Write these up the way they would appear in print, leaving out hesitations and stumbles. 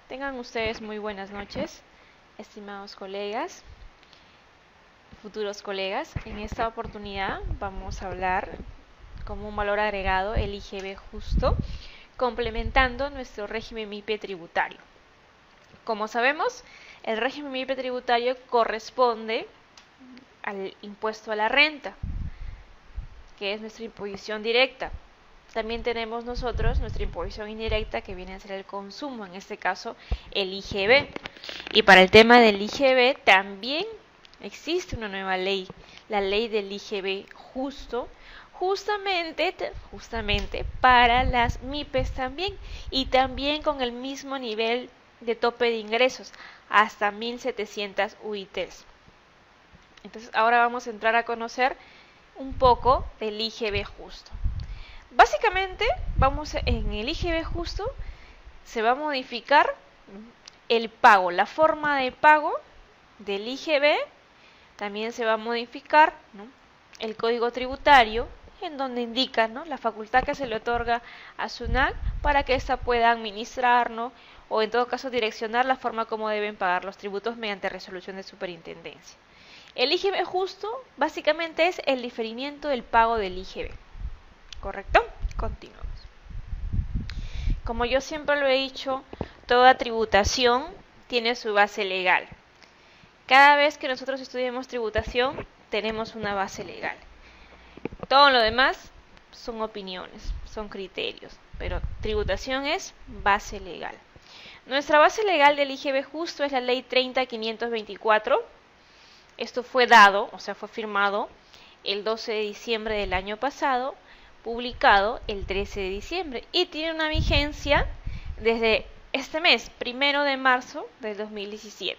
Tengan ustedes muy buenas noches, estimados colegas, futuros colegas. En esta oportunidad vamos a hablar como un valor agregado el IGB justo, complementando nuestro régimen MIPE tributario. Como sabemos, el régimen MIPE tributario corresponde al impuesto a la renta, que es nuestra imposición directa. También tenemos nosotros nuestra imposición indirecta, que viene a ser el consumo, en este caso el IGB. Y para el tema del IGB también existe una nueva ley, la ley del IGB justo, justamente para las MIPES también, y también con el mismo nivel de tope de ingresos, hasta 1.700 UITs. Entonces ahora vamos a entrar a conocer un poco del IGB justo. Básicamente, en el IGB justo se va a modificar el pago, la forma de pago del IGB. También se va a modificar, ¿no?, el código tributario, en donde indica, ¿no?, la facultad que se le otorga a SUNAT para que ésta pueda administrar, ¿no?, o en todo caso direccionar la forma como deben pagar los tributos mediante resolución de superintendencia. El IGB justo básicamente es el diferimiento del pago del IGB. ¿Correcto? Continuamos. Como yo siempre lo he dicho, toda tributación tiene su base legal. Cada vez que nosotros estudiemos tributación, tenemos una base legal. Todo lo demás son opiniones, son criterios, pero tributación es base legal. Nuestra base legal del IGB justo es la ley 30.524. Esto fue dado, o sea, fue firmado el 12 de diciembre del año pasado, publicado el 13 de diciembre y tiene una vigencia desde este mes, 1 de marzo del 2017.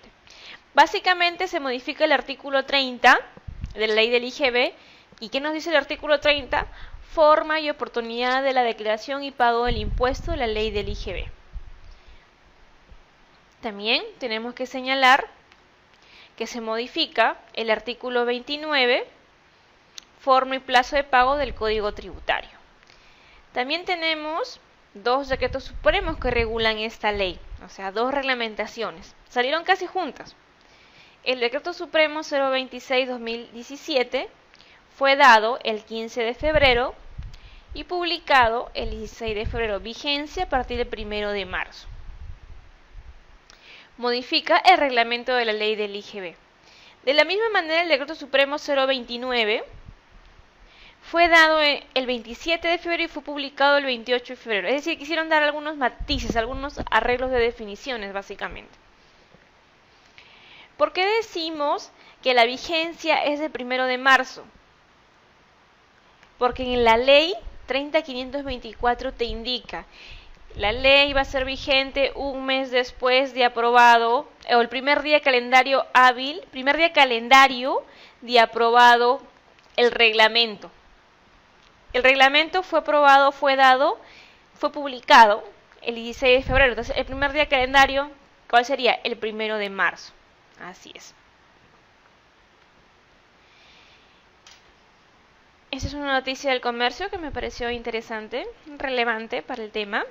Básicamente se modifica el artículo 30 de la ley del IGB. ¿Y qué nos dice el artículo 30? Forma y oportunidad de la declaración y pago del impuesto de la ley del IGB. También tenemos que señalar que se modifica el artículo 29, forma y plazo de pago del Código Tributario. También tenemos dos decretos supremos que regulan esta ley, o sea, dos reglamentaciones. Salieron casi juntas. El Decreto Supremo 026-2017 fue dado el 15 de febrero y publicado el 16 de febrero, vigencia a partir del 1 de marzo. Modifica el reglamento de la ley del IGB. De la misma manera, el Decreto Supremo 029 fue dado el 27 de febrero y fue publicado el 28 de febrero. Es decir, quisieron dar algunos matices, algunos arreglos de definiciones, básicamente. ¿Por qué decimos que la vigencia es del 1 de marzo? Porque en la ley 30.524 te indica, la ley va a ser vigente un mes después de aprobado, o el primer día calendario hábil, primer día calendario de aprobado el reglamento. El reglamento fue aprobado, fue publicado el 16 de febrero. Entonces, el primer día calendario, ¿cuál sería? El 1 de marzo. Así es. Esta es una noticia del comercio que me pareció interesante, relevante para el tema.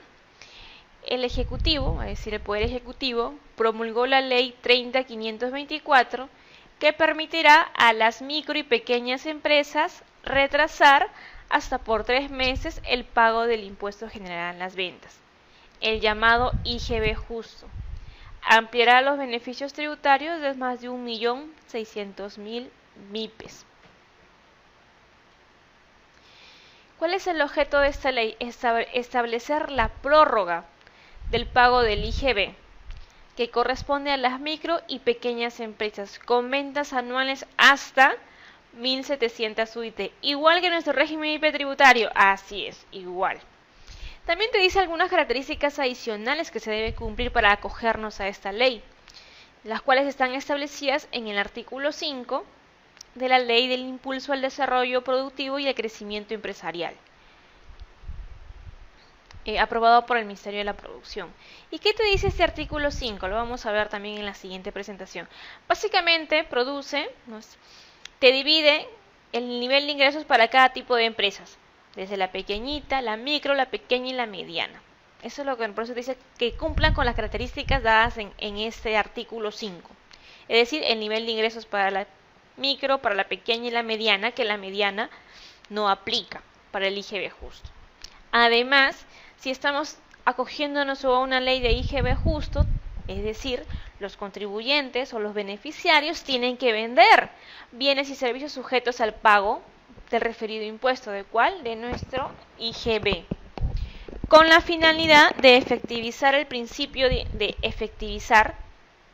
El Ejecutivo, es decir, el Poder Ejecutivo, promulgó la Ley 30.524 que permitirá a las micro y pequeñas empresas retrasar hasta por 3 meses el pago del impuesto general en las ventas, el llamado IGB justo. Ampliará los beneficios tributarios de más de 1.600.000 MIPES. ¿Cuál es el objeto de esta ley? Establecer la prórroga del pago del IGB, que corresponde a las micro y pequeñas empresas con ventas anuales hasta 1.700 UIT. Igual que nuestro régimen IP tributario, así es, igual. También te dice algunas características adicionales que se debe cumplir para acogernos a esta ley, las cuales están establecidas en el artículo 5 de la Ley del Impulso al Desarrollo Productivo y al Crecimiento Empresarial, aprobado por el Ministerio de la Producción. ¿Y qué te dice este artículo 5? Lo vamos a ver también en la siguiente presentación. Básicamente te divide el nivel de ingresos para cada tipo de empresas, desde la pequeñita, la micro, la pequeña y la mediana. Eso es lo que por eso dice que cumplan con las características dadas en este artículo 5. Es decir, el nivel de ingresos para la micro, para la pequeña y la mediana, que la mediana no aplica para el IGB justo. Además, si estamos acogiéndonos a una ley de IGB justo, es decir, los contribuyentes o los beneficiarios tienen que vender bienes y servicios sujetos al pago del referido impuesto. ¿De cuál? De nuestro IGB. Con la finalidad de efectivizar el principio de efectivizar,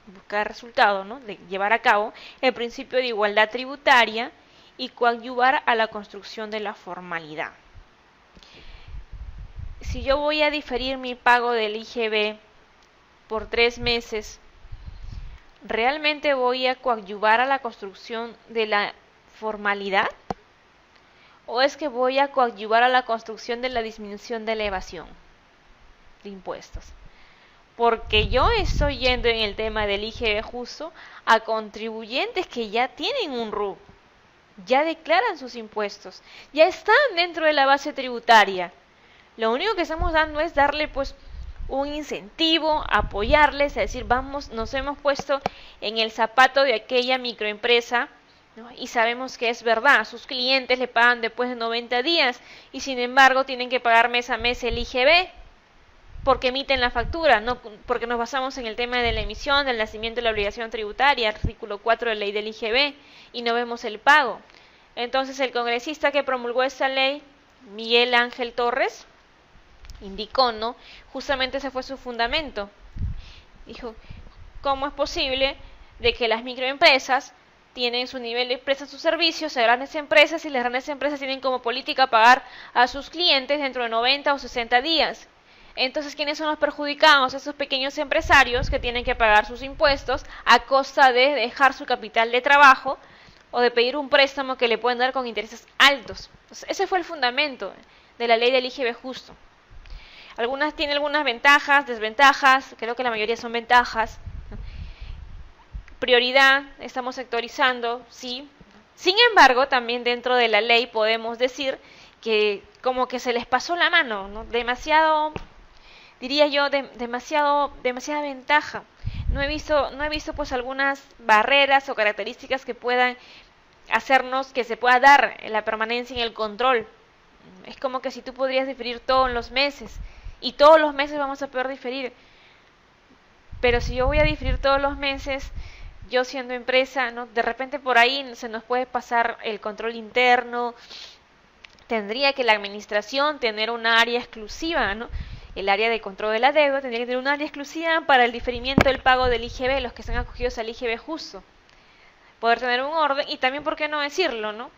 buscar resultado, ¿no? De llevar a cabo el principio de igualdad tributaria y coadyuvar a la construcción de la formalidad. Si yo voy a diferir mi pago del IGB por 3 meses, ¿realmente voy a coadyuvar a la construcción de la formalidad? ¿O es que voy a coadyuvar a la construcción de la disminución de la evasión de impuestos? Porque yo estoy yendo en el tema del IGB justo a contribuyentes que ya tienen un RUC, ya declaran sus impuestos, ya están dentro de la base tributaria. Lo único que estamos dando es darle pues un incentivo, apoyarles, a decir, vamos, nos hemos puesto en el zapato de aquella microempresa, ¿no? Y sabemos que es verdad, sus clientes le pagan después de 90 días y sin embargo tienen que pagar mes a mes el IGB porque emiten la factura, no porque nos basamos en el tema de la emisión, del nacimiento de la obligación tributaria, artículo 4 de la ley del IGB, y no vemos el pago. Entonces el congresista que promulgó esta ley, Miguel Ángel Torres, indicó, ¿no? Justamente ese fue su fundamento. Dijo, ¿cómo es posible de que las microempresas tienen su nivel de prestan sus servicios a grandes empresas y las grandes empresas tienen como política pagar a sus clientes dentro de 90 o 60 días? Entonces, ¿quiénes son los perjudicados? Esos pequeños empresarios que tienen que pagar sus impuestos a costa de dejar su capital de trabajo o de pedir un préstamo que le pueden dar con intereses altos. Entonces, ese fue el fundamento de la ley del IGB justo. Tiene algunas ventajas, desventajas, creo que la mayoría son ventajas. Prioridad, estamos sectorizando, sí. Sin embargo, también dentro de la ley podemos decir que como que se les pasó la mano, ¿no? Demasiado, diría yo, demasiada ventaja. No he visto pues algunas barreras o características que puedan hacernos que se pueda dar la permanencia en el control. Es como que si tú podrías diferir todos los meses y todos los meses vamos a poder diferir. Pero si yo voy a diferir todos los meses, yo siendo empresa, ¿no? De repente por ahí se nos puede pasar el control interno. Tendría que la administración tener una área exclusiva, ¿no? El área de control de la deuda tendría que tener un área exclusiva para el diferimiento del pago del IGB, los que están acogidos al IGB justo. Poder tener un orden y también, ¿por qué no decirlo, no?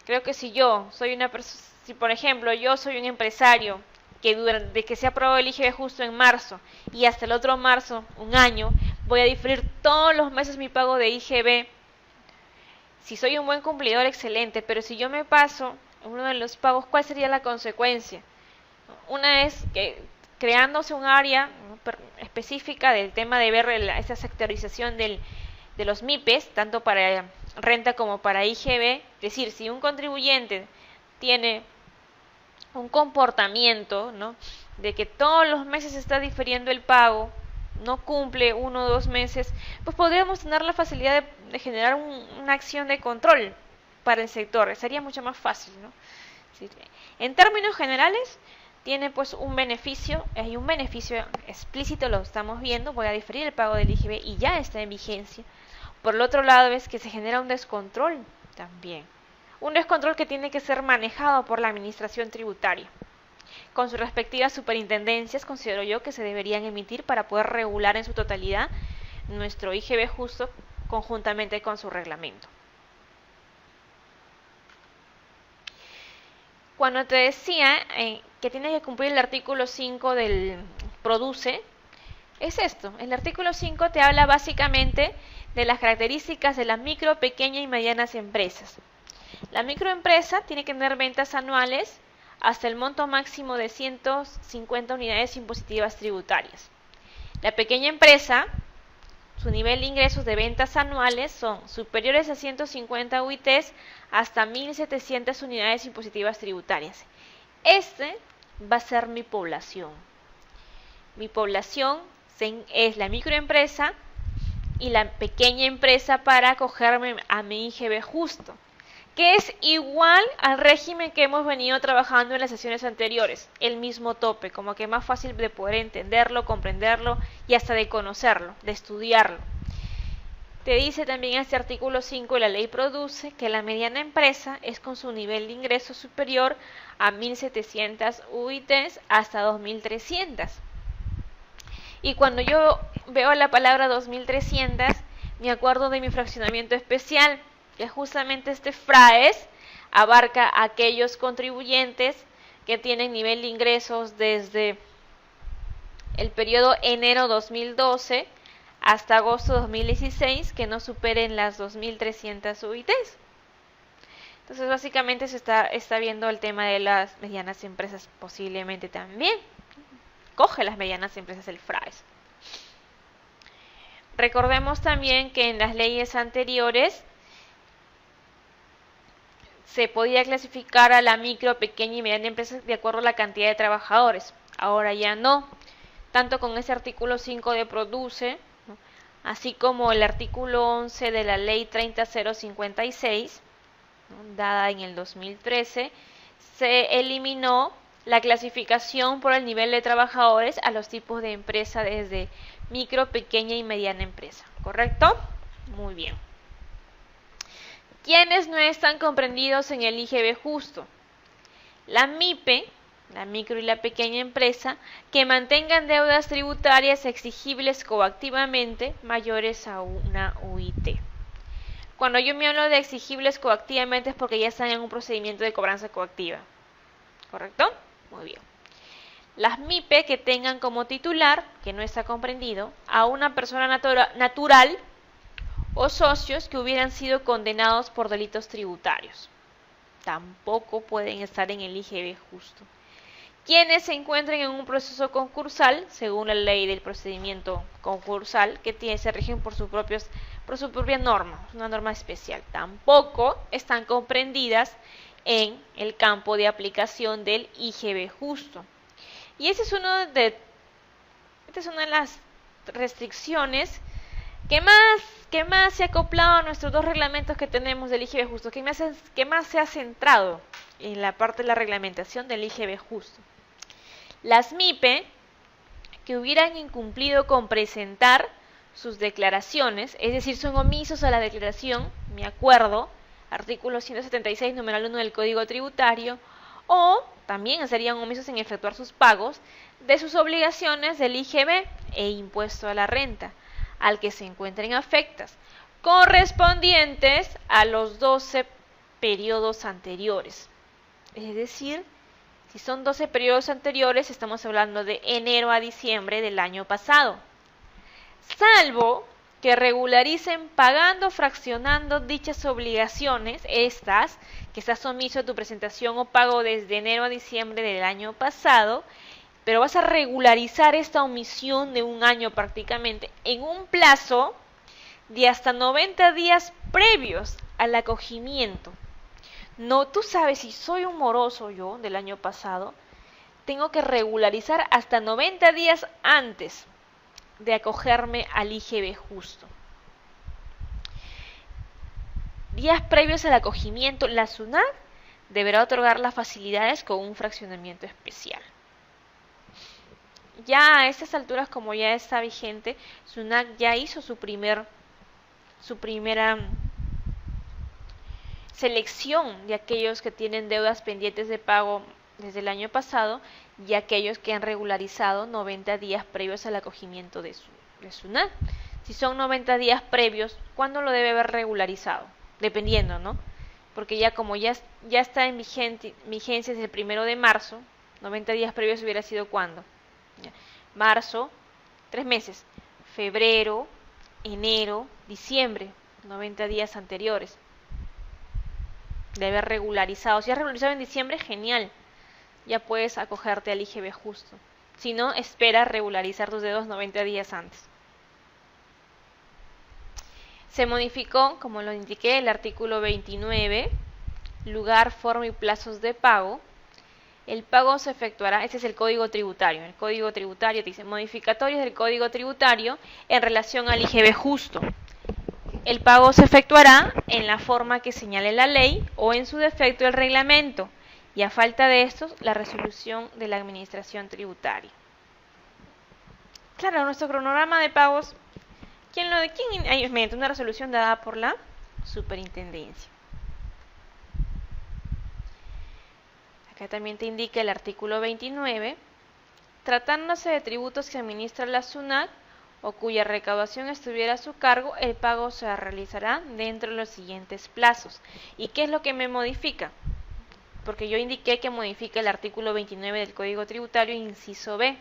Creo que si yo soy una persona, si por ejemplo yo soy un empresario que de que se aprobó el IGB justo en marzo y hasta el otro marzo, un año, voy a diferir todos los meses mi pago de IGB. Si soy un buen cumplidor, excelente, pero si yo me paso uno de los pagos, ¿cuál sería la consecuencia? Una es que creándose un área específica del tema de ver esa sectorización de los MIPES, tanto para renta como para IGB, es decir, si un contribuyente tiene un comportamiento, ¿no?, de que todos los meses está diferiendo el pago, no cumple 1 o 2 meses, pues podríamos tener la facilidad de generar una acción de control para el sector, sería mucho más fácil, ¿no? En términos generales, tiene pues un beneficio, hay un beneficio explícito, lo estamos viendo, voy a diferir el pago del IGB y ya está en vigencia. Por el otro lado es que se genera un descontrol también. Un descontrol que tiene que ser manejado por la administración tributaria. Con sus respectivas superintendencias, considero yo que se deberían emitir para poder regular en su totalidad nuestro IGB justo conjuntamente con su reglamento. Cuando te decía que tienes que cumplir el artículo 5 del PRODUCE, es esto. El artículo 5 te habla básicamente de las características de las micro, pequeñas y medianas empresas. La microempresa tiene que tener ventas anuales hasta el monto máximo de 150 unidades impositivas tributarias. La pequeña empresa, su nivel de ingresos de ventas anuales son superiores a 150 UITs hasta 1.700 unidades impositivas tributarias. Este va a ser mi población. Mi población es la microempresa y la pequeña empresa para acogerme a mi IGB justo, que es igual al régimen que hemos venido trabajando en las sesiones anteriores, el mismo tope, como que es más fácil de poder entenderlo, comprenderlo y hasta de conocerlo, de estudiarlo. Te dice también este artículo 5 de la ley Produce que la mediana empresa es con su nivel de ingreso superior a 1.700 UITs hasta 2.300. Y cuando yo veo la palabra 2.300, me acuerdo de mi fraccionamiento especial, que justamente este FRAES abarca a aquellos contribuyentes que tienen nivel de ingresos desde el periodo enero 2012 hasta agosto 2016 que no superen las 2.300 UITs. Entonces básicamente se está viendo el tema de las medianas empresas posiblemente también. Coge las medianas empresas el FRAES. Recordemos también que en las leyes anteriores se podía clasificar a la micro, pequeña y mediana empresa de acuerdo a la cantidad de trabajadores. Ahora ya no. Tanto con ese artículo 5 de Produce, así como el artículo 11 de la ley 30056, dada en el 2013, se eliminó la clasificación por el nivel de trabajadores a los tipos de empresa desde micro, pequeña y mediana empresa. ¿Correcto? Muy bien. ¿Quiénes no están comprendidos en el IGB justo? La MIPE, la micro y la pequeña empresa, que mantengan deudas tributarias exigibles coactivamente mayores a una UIT. Cuando yo me hablo de exigibles coactivamente es porque ya están en un procedimiento de cobranza coactiva. ¿Correcto? Muy bien. Las MIPE que tengan como titular, que no está comprendido, a una persona natural o socios que hubieran sido condenados por delitos tributarios. Tampoco pueden estar en el IGB justo. Quienes se encuentren en un proceso concursal, según la ley del procedimiento concursal, que se rigen por su propia norma, una norma especial, tampoco están comprendidas en el campo de aplicación del IGB justo. Y esta es una de las restricciones que más se ha acoplado a nuestros dos reglamentos que tenemos del IGB justo, que más se ha centrado en la parte de la reglamentación del IGB justo. Las MIPE que hubieran incumplido con presentar sus declaraciones, es decir, son omisos a la declaración, me acuerdo, artículo 176, numeral 1 del Código Tributario, o también serían omisos en efectuar sus pagos de sus obligaciones del IGB e impuesto a la renta, al que se encuentren afectas, correspondientes a los 12 periodos anteriores. Es decir, si son 12 periodos anteriores, estamos hablando de enero a diciembre del año pasado. Salvo que regularicen pagando, fraccionando dichas obligaciones, estas, que estás omiso de tu presentación o pago desde enero a diciembre del año pasado, pero vas a regularizar esta omisión de un año prácticamente en un plazo de hasta 90 días previos al acogimiento. No, tú sabes, si soy un moroso yo del año pasado, tengo que regularizar hasta 90 días antes de acogerme al IGB justo. Días previos al acogimiento, la SUNAT deberá otorgar las facilidades con un fraccionamiento especial. Ya a estas alturas, como ya está vigente, SUNAT ya hizo su primera selección de aquellos que tienen deudas pendientes de pago desde el año pasado y aquellos que han regularizado 90 días previos al acogimiento de SUNAT. Si son 90 días previos, ¿cuándo lo debe haber regularizado? Dependiendo, ¿no? Porque ya como ya está en vigencia desde el 1 de marzo, 90 días previos hubiera sido ¿cuándo? Marzo, 3 meses, febrero, enero, diciembre, 90 días anteriores. Debe haber regularizado. Si has regularizado en diciembre, genial. Ya puedes acogerte al IGB justo. Si no, espera regularizar tus dedos 90 días antes. Se modificó, como lo indiqué, el artículo 29, lugar, forma y plazos de pago. El pago se efectuará, este es el código tributario. El código tributario te dice modificatorios del código tributario en relación al IGB justo. El pago se efectuará en la forma que señale la ley o en su defecto el reglamento, y a falta de estos, la resolución de la administración tributaria. Claro, nuestro cronograma de pagos, mediante una resolución dada por la superintendencia. Acá también te indica el artículo 29, tratándose de tributos que administra la SUNAT o cuya recaudación estuviera a su cargo, el pago se realizará dentro de los siguientes plazos. ¿Y qué es lo que me modifica? Porque yo indiqué que modifica el artículo 29 del Código Tributario, inciso B.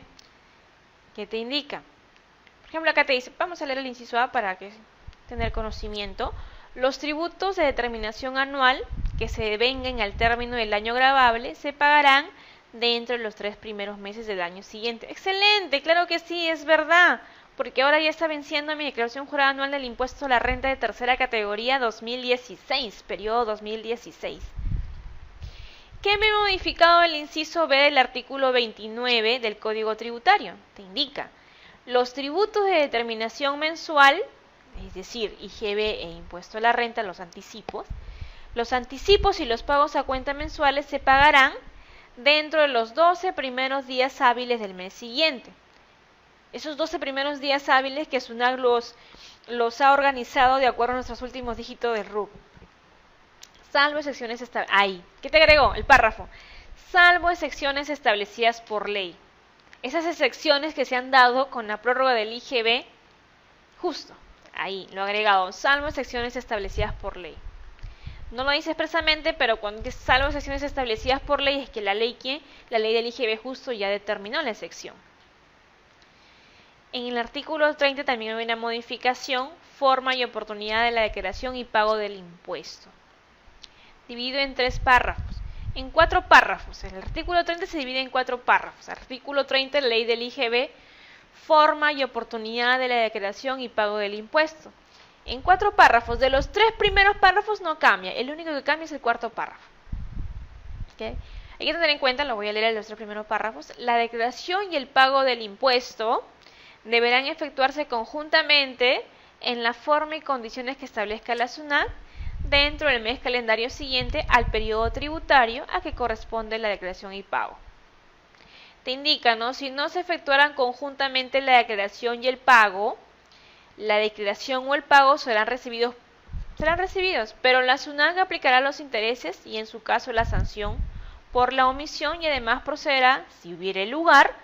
¿Qué te indica? Por ejemplo, acá te dice, vamos a leer el inciso A para tener conocimiento. Los tributos de determinación anual que se devengan al término del año gravable se pagarán dentro de los 3 primeros meses del año siguiente. ¡Excelente! Claro que sí, es verdad, porque ahora ya está venciendo mi declaración jurada anual del impuesto a la renta de tercera categoría 2016, periodo 2016. ¿Qué me ha modificado el inciso B del artículo 29 del Código Tributario? Te indica, los tributos de determinación mensual, es decir, IGB e impuesto a la renta, los anticipos y los pagos a cuenta mensuales se pagarán dentro de los 12 primeros días hábiles del mes siguiente. Esos 12 primeros días hábiles que SUNAT los ha organizado de acuerdo a nuestros últimos dígitos del RUC. Salvo excepciones establecidas. Ahí. ¿Qué te agregó? El párrafo. Salvo excepciones establecidas por ley. Esas excepciones que se han dado con la prórroga del IGB, justo. Ahí, lo agregado. Salvo excepciones establecidas por ley. No lo dice expresamente, pero cuando dice salvo excepciones establecidas por ley, es que la ley del IGB justo ya determinó la excepción. En el artículo 30 también hay una modificación, forma y oportunidad de la declaración y pago del impuesto. Dividido en 3 párrafos. En 4 párrafos. El artículo 30 se divide en 4 párrafos. Artículo 30, ley del IGB, forma y oportunidad de la declaración y pago del impuesto. En 4 párrafos, de los 3 primeros párrafos no cambia, el único que cambia es el 4.º párrafo. ¿Okay? Hay que tener en cuenta, lo voy a leer en los 3 primeros párrafos, la declaración y el pago del impuesto deberán efectuarse conjuntamente en la forma y condiciones que establezca la SUNAT dentro del mes calendario siguiente al periodo tributario a que corresponde la declaración y pago. Te indica, ¿no? Si no se efectuaran conjuntamente la declaración y el pago, la declaración o el pago serán recibidos, pero la SUNAT aplicará los intereses y en su caso la sanción por la omisión y además procederá, si hubiere lugar,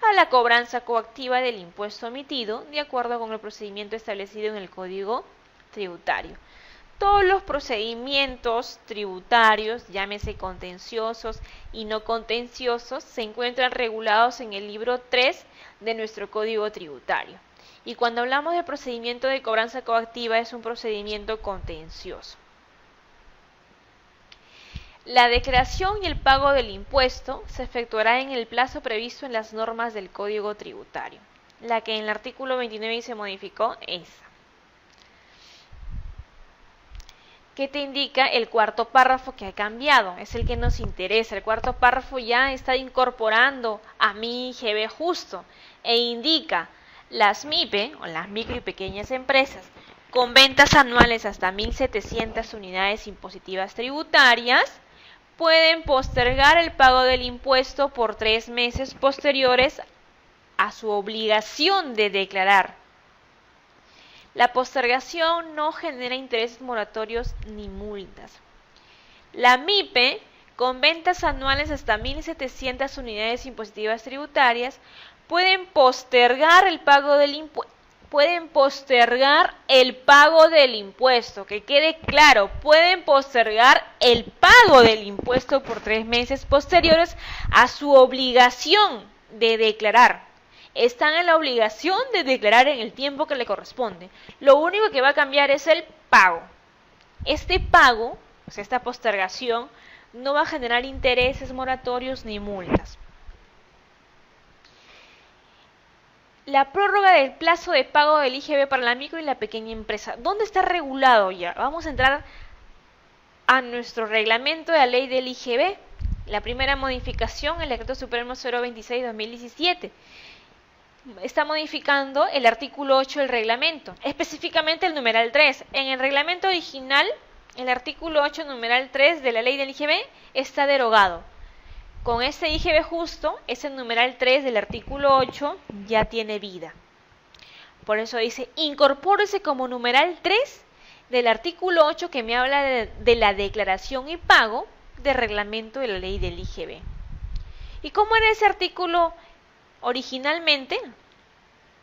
a la cobranza coactiva del impuesto omitido de acuerdo con el procedimiento establecido en el Código Tributario. Todos los procedimientos tributarios, llámese contenciosos y no contenciosos, se encuentran regulados en el libro 3 de nuestro Código Tributario. Y cuando hablamos de procedimiento de cobranza coactiva es un procedimiento contencioso. La declaración y el pago del impuesto se efectuará en el plazo previsto en las normas del Código Tributario. La que en el artículo 29 se modificó, esa. ¿Qué te indica el 4.º párrafo que ha cambiado? Es el que nos interesa. El 4.º párrafo ya está incorporando a mi IGB justo e indica las MIPE o las micro y pequeñas empresas con ventas anuales hasta 1.700 unidades impositivas tributarias pueden postergar el pago del impuesto por 3 meses posteriores a su obligación de declarar. La postergación no genera intereses moratorios ni multas. La MIPE, con ventas anuales hasta 1.700 unidades impositivas tributarias, pueden postergar el pago del impuesto. Que quede claro, pueden postergar el pago del impuesto por 3 meses posteriores a su obligación de declarar. Están en la obligación de declarar en el tiempo que le corresponde. Lo único que va a cambiar es el pago. Este pago, o sea, esta postergación, no va a generar intereses moratorios ni multas. La prórroga del plazo de pago del IGB para la micro y la pequeña empresa. ¿Dónde está regulado ya? Vamos a entrar a nuestro reglamento de la ley del IGB. La primera modificación, el Decreto Supremo 026/2017. Está modificando el artículo 8 del reglamento, específicamente el numeral 3. En el reglamento original, el artículo 8, numeral 3 de la ley del IGB está derogado. Con este IGB justo, ese numeral 3 del artículo 8 ya tiene vida. Por eso dice, incorpórese como numeral 3 del artículo 8 que me habla de la declaración y pago de reglamento de la ley del IGB. ¿Y cómo era ese artículo originalmente?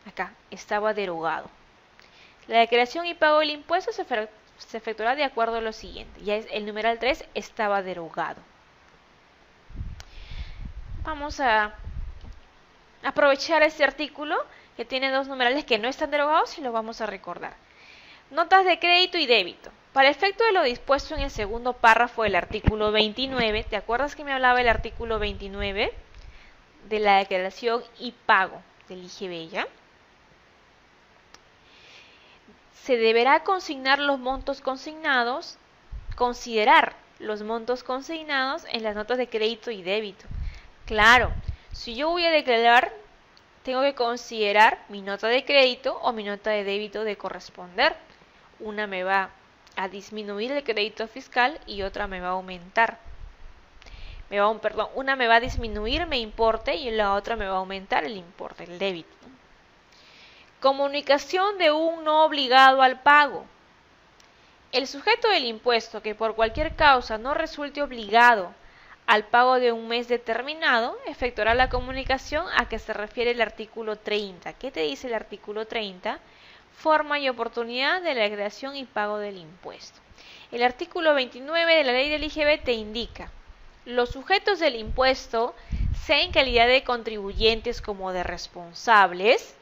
Acá, estaba derogado. La declaración y pago del impuesto se efectuará de acuerdo a lo siguiente. Ya el numeral 3 estaba derogado. Vamos a aprovechar este artículo que tiene dos numerales que no están derogados y lo vamos a recordar. Notas de crédito y débito. Para efecto de lo dispuesto en el segundo párrafo del artículo 29, ¿te acuerdas que me hablaba el artículo 29? De la declaración y pago del IGB, ¿ya? Se deberá consignar los montos consignados, considerar los montos consignados en las notas de crédito y débito. Claro, si yo voy a declarar, tengo que considerar mi nota de crédito o mi nota de débito de corresponder. Una me va a disminuir el crédito fiscal y otra me va a aumentar. Una me va a disminuir mi importe y la otra me va a aumentar el importe, el débito. Comunicación de un no obligado al pago. El sujeto del impuesto que por cualquier causa no resulte obligado al pago de un mes determinado, efectuará la comunicación a que se refiere el artículo 30. ¿Qué te dice el artículo 30? Forma y oportunidad de la declaración y pago del impuesto. El artículo 29 de la ley del IGB te indica: los sujetos del impuesto, sea en calidad de contribuyentes como de responsables,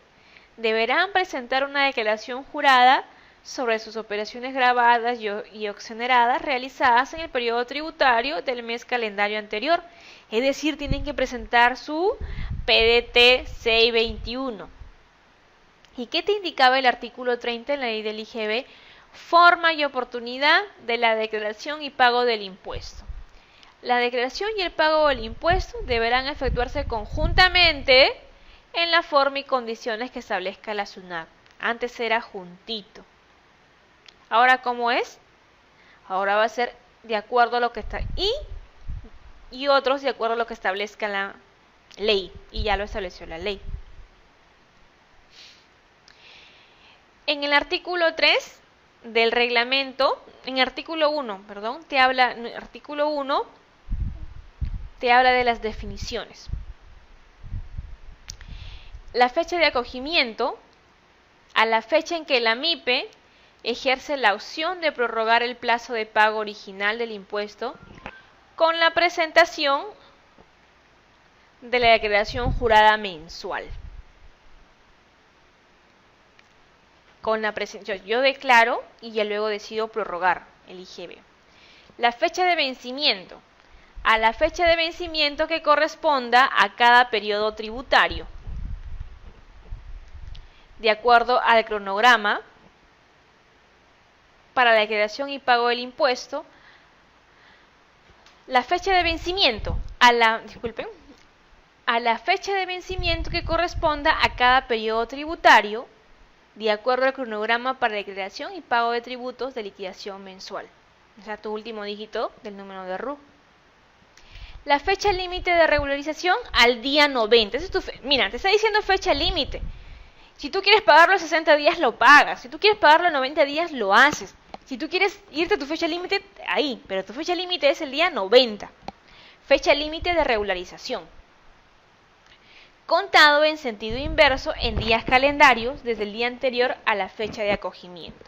deberán presentar una declaración jurada sobre sus operaciones grabadas y exoneradas realizadas en el periodo tributario del mes calendario anterior. Es decir, tienen que presentar su PDT 621. ¿Y qué te indicaba el artículo 30 en la ley del IGB? Forma y oportunidad de la declaración y pago del impuesto. La declaración y el pago del impuesto deberán efectuarse conjuntamente en la forma y condiciones que establezca la SUNAT. Antes era juntito. Ahora, ¿cómo es? Ahora va a ser de acuerdo a lo que está y otros de acuerdo a lo que establezca la ley. Y ya lo estableció la ley. En el artículo 3 del reglamento, en el artículo 1, artículo 1 te habla de las definiciones. La fecha de acogimiento, a la fecha en que la MIPE ejerce la opción de prorrogar el plazo de pago original del impuesto con la presentación de la declaración jurada mensual. Yo declaro y ya luego decido prorrogar el IGB. La fecha de vencimiento, a la fecha de vencimiento que corresponda a cada periodo tributario, de acuerdo al cronograma para la declaración y pago del impuesto. La fecha de vencimiento, a la fecha de vencimiento que corresponda a cada periodo tributario, de acuerdo al cronograma para la declaración y pago de tributos de liquidación mensual. O sea, tu último dígito del número de RU. La fecha límite de regularización al día 90. Mira, te está diciendo fecha límite. Si tú quieres pagarlo a 60 días, lo pagas. Si tú quieres pagarlo a 90 días, lo haces. Si tú quieres irte a tu fecha límite, ahí. Pero tu fecha límite es el día 90. Fecha límite de regularización. Contado en sentido inverso en días calendarios desde el día anterior a la fecha de acogimiento.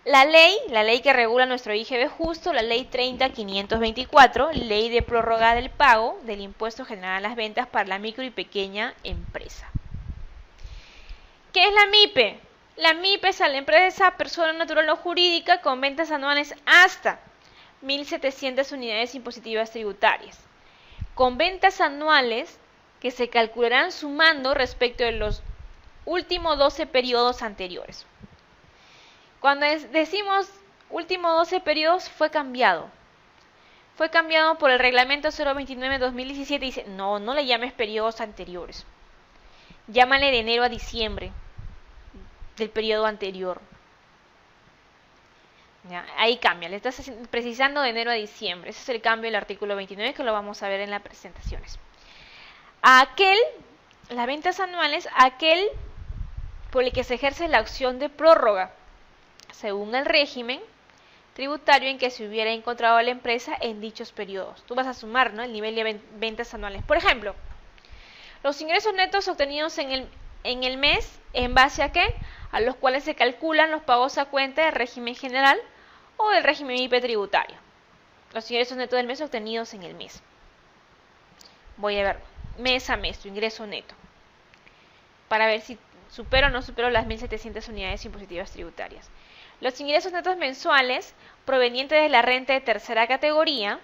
La ley que regula nuestro IGB justo, la ley 30.524, ley de prórroga del pago del impuesto general a las ventas para la micro y pequeña empresa. ¿Qué es la MIPE? La MIPE es a la empresa, persona natural o jurídica con ventas anuales hasta 1.700 unidades impositivas tributarias, con ventas anuales que se calcularán sumando respecto de los últimos 12 periodos anteriores. Cuando decimos últimos 12 periodos, fue cambiado. fue cambiado por el reglamento 029-2017. Dice, no le llames periodos anteriores. Llámale de enero a diciembre del periodo anterior. ¿Ya? Ahí cambia, le estás precisando de enero a diciembre. Ese es el cambio del artículo 29 que lo vamos a ver en las presentaciones. Las ventas anuales, aquel por el que se ejerce la opción de prórroga, según el régimen tributario en que se hubiera encontrado la empresa en dichos periodos. Tú vas a sumar, ¿no?, el nivel de ventas anuales. Por ejemplo, los ingresos netos obtenidos en el mes, ¿en base a qué? A los cuales se calculan los pagos a cuenta del régimen general o del régimen IP tributario. Los ingresos netos del mes obtenidos en el mes. Voy a ver, mes a mes, tu ingreso neto, para ver si supero o no supero las 1.700 unidades impositivas tributarias. Los ingresos netos mensuales provenientes de la renta de tercera categoría,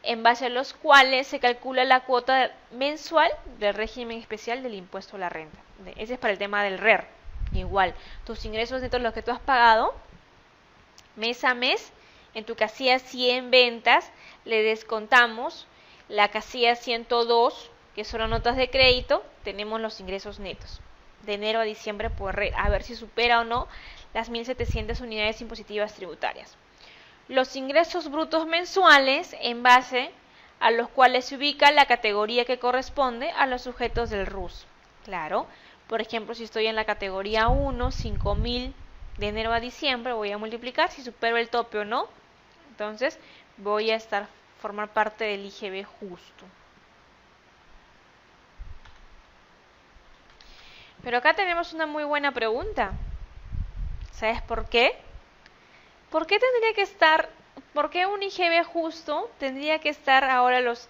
en base a los cuales se calcula la cuota mensual del régimen especial del impuesto a la renta. Ese es para el tema del RER. Igual, tus ingresos netos, los que tú has pagado mes a mes, en tu casilla 100 ventas, le descontamos la casilla 102, que son las notas de crédito, tenemos los ingresos netos de enero a diciembre, a ver si supera o no las 1.700 unidades impositivas tributarias. Los ingresos brutos mensuales, en base a los cuales se ubica la categoría que corresponde a los sujetos del RUS. Claro, por ejemplo, si estoy en la categoría 1, 5.000 de enero a diciembre, voy a multiplicar si supero el tope o no. Entonces, voy a formar parte del IGB justo. Pero acá tenemos una muy buena pregunta. ¿Sabes por qué? ¿Por qué un IGB justo tendría que estar ahora los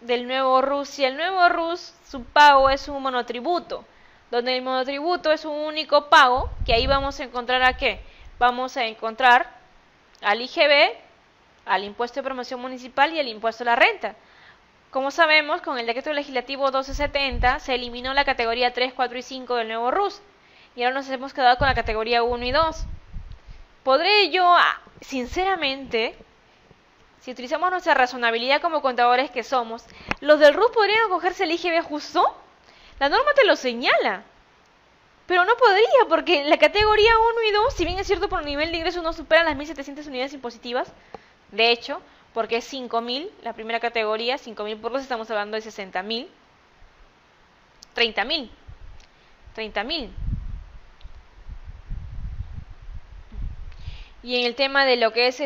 del nuevo RUS? Si el nuevo RUS, su pago es un monotributo, donde el monotributo es un único pago, que ahí vamos a encontrar ¿a qué? Vamos a encontrar al IGB, al impuesto de promoción municipal y al impuesto a la renta. Como sabemos, con el decreto legislativo 1270 se eliminó la categoría 3, 4 y 5 del nuevo RUS, y ahora nos hemos quedado con la categoría 1 y 2. ¿Podré yo, sinceramente, si utilizamos nuestra razonabilidad como contadores que somos, los del RUS podrían acogerse al IGB justo? La norma te lo señala, pero no podría, porque la categoría 1 y 2, si bien es cierto por nivel de ingresos no superan las 1.700 unidades impositivas, de hecho, porque es 5.000, la primera categoría, 5.000 por 2, estamos hablando de 60.000, 30.000. Y en el tema de lo que es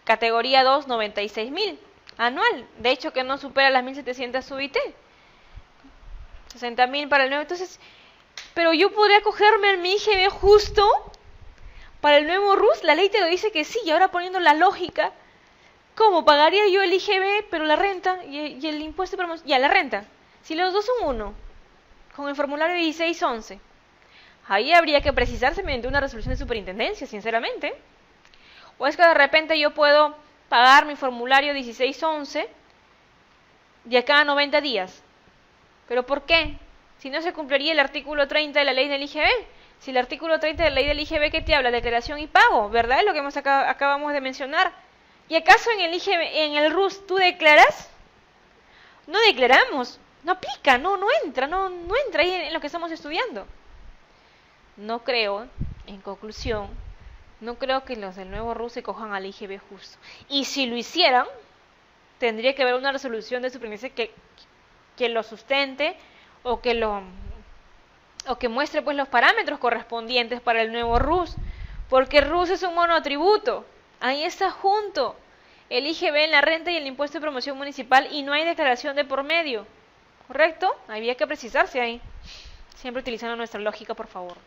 categoría 2, 96.000 anual. De hecho, que no supera las 1.700 UIT. 60.000 para el nuevo. Entonces, pero yo podría acogerme al mi IGB justo para el nuevo RUS. La ley te lo dice que sí. Y ahora poniendo la lógica, ¿cómo pagaría yo el IGB, pero la renta y el impuesto de promoción? Ya, la renta. Si los dos son uno, con el formulario 1611. Ahí habría que precisarse mediante una resolución de superintendencia, sinceramente. O es que de repente yo puedo pagar mi formulario 1611 de cada 90 días. ¿Pero por qué? Si no se cumpliría el artículo 30 de la ley del IGB. Si el artículo 30 de la ley del IGB, ¿qué te habla? Declaración y pago, ¿verdad? Es lo que acabamos de mencionar. ¿Y acaso en el IGB, en el RUS, tú declaras? No declaramos. No aplica, no entra ahí en lo que estamos estudiando. No creo, en conclusión, no creo que los del nuevo RUS se cojan al IGB justo. Y si lo hicieran, tendría que haber una resolución de superintendencia que lo sustente o que muestre pues los parámetros correspondientes para el nuevo RUS. Porque el RUS es un monotributo. Ahí está junto el IGB en la renta y el impuesto de promoción municipal y no hay declaración de por medio. ¿Correcto? Había que precisarse ahí. Siempre utilizando nuestra lógica, por favor.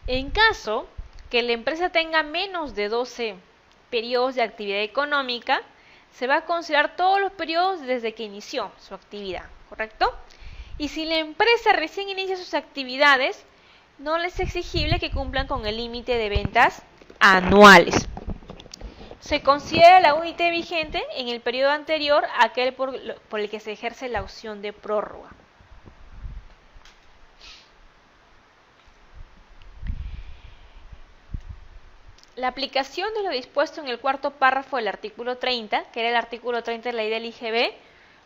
En caso que la empresa tenga menos de 12 periodos de actividad económica, se va a considerar todos los periodos desde que inició su actividad, ¿correcto? Y si la empresa recién inicia sus actividades, no les es exigible que cumplan con el límite de ventas anuales. Se considera la UIT vigente en el periodo anterior a aquel por el que se ejerce la opción de prórroga. La aplicación de lo dispuesto en el cuarto párrafo del artículo 30, que era el artículo 30 de la ley del IGB,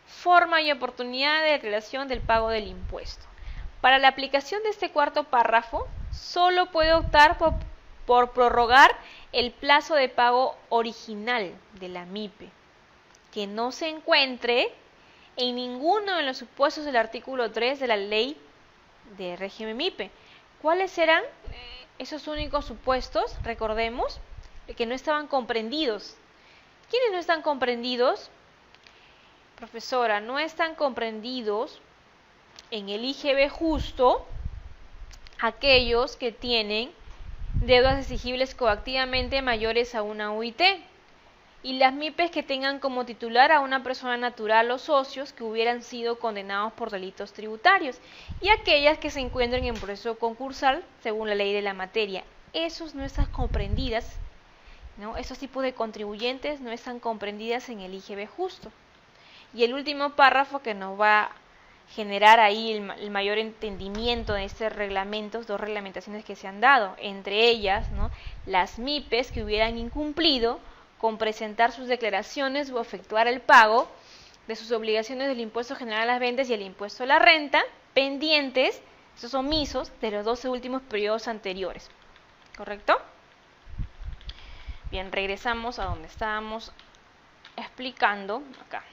forma y oportunidad de declaración del pago del impuesto. Para la aplicación de este cuarto párrafo, solo puede optar por prorrogar el plazo de pago original de la MIPE, que no se encuentre en ninguno de los supuestos del artículo 3 de la ley de régimen MIPE. ¿Cuáles serán esos únicos supuestos? Recordemos que no estaban comprendidos. ¿Quiénes no están comprendidos? Profesora, no están comprendidos en el IGB justo aquellos que tienen deudas exigibles coactivamente mayores a una UIT y las MIPES que tengan como titular a una persona natural o socios que hubieran sido condenados por delitos tributarios y aquellas que se encuentren en proceso concursal según la ley de la materia. Esos no están comprendidas, ¿no? Esos tipos de contribuyentes no están comprendidas en el IGB justo. Y el último párrafo que nos va a generar ahí el mayor entendimiento de estos reglamentos, dos reglamentaciones que se han dado, entre ellas, ¿no?, las MIPES que hubieran incumplido con presentar sus declaraciones o efectuar el pago de sus obligaciones del impuesto general a las ventas y el impuesto a la renta, pendientes, esos omisos, de los 12 últimos periodos anteriores. ¿Correcto? Bien, regresamos a donde estábamos explicando acá.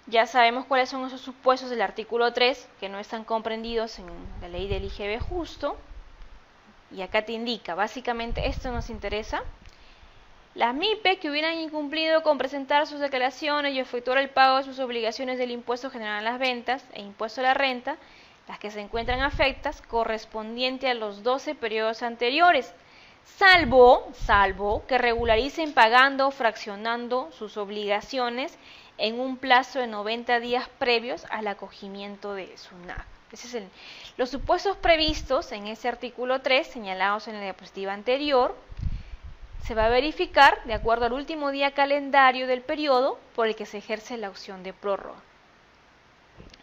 Ya sabemos cuáles son esos supuestos del artículo 3 que no están comprendidos en la ley del IGB justo. Y acá te indica, básicamente esto nos interesa. Las MIPE que hubieran incumplido con presentar sus declaraciones y efectuar el pago de sus obligaciones del impuesto general a las ventas e impuesto a la renta, las que se encuentran afectas, correspondiente a los 12 periodos anteriores, salvo que regularicen pagando o fraccionando sus obligaciones en un plazo de 90 días previos al acogimiento de SUNAT. Ese es los supuestos previstos en ese artículo 3, señalados en la diapositiva anterior, se va a verificar de acuerdo al último día calendario del periodo por el que se ejerce la opción de prórroga.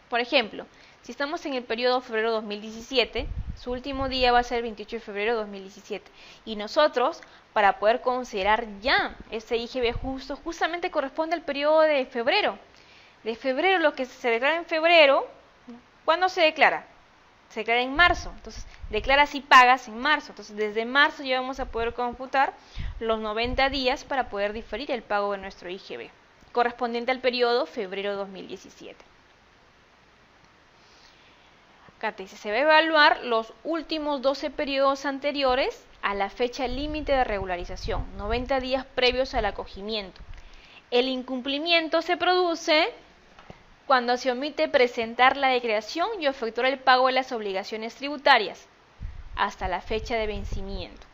Por ejemplo, si estamos en el periodo febrero 2017, su último día va a ser el 28 de febrero de 2017. Y nosotros, para poder considerar ya ese IGB justo, justamente corresponde al periodo de febrero. De febrero, lo que se declara en febrero, ¿cuándo se declara? Se declara en marzo. Entonces, declaras y pagas en marzo. Entonces, desde marzo ya vamos a poder computar los 90 días para poder diferir el pago de nuestro IGB, correspondiente al periodo febrero 2017. Acá te dice, se va a evaluar los últimos 12 periodos anteriores a la fecha límite de regularización, 90 días previos al acogimiento. El incumplimiento se produce cuando se omite presentar la declaración y efectuar el pago de las obligaciones tributarias hasta la fecha de vencimiento.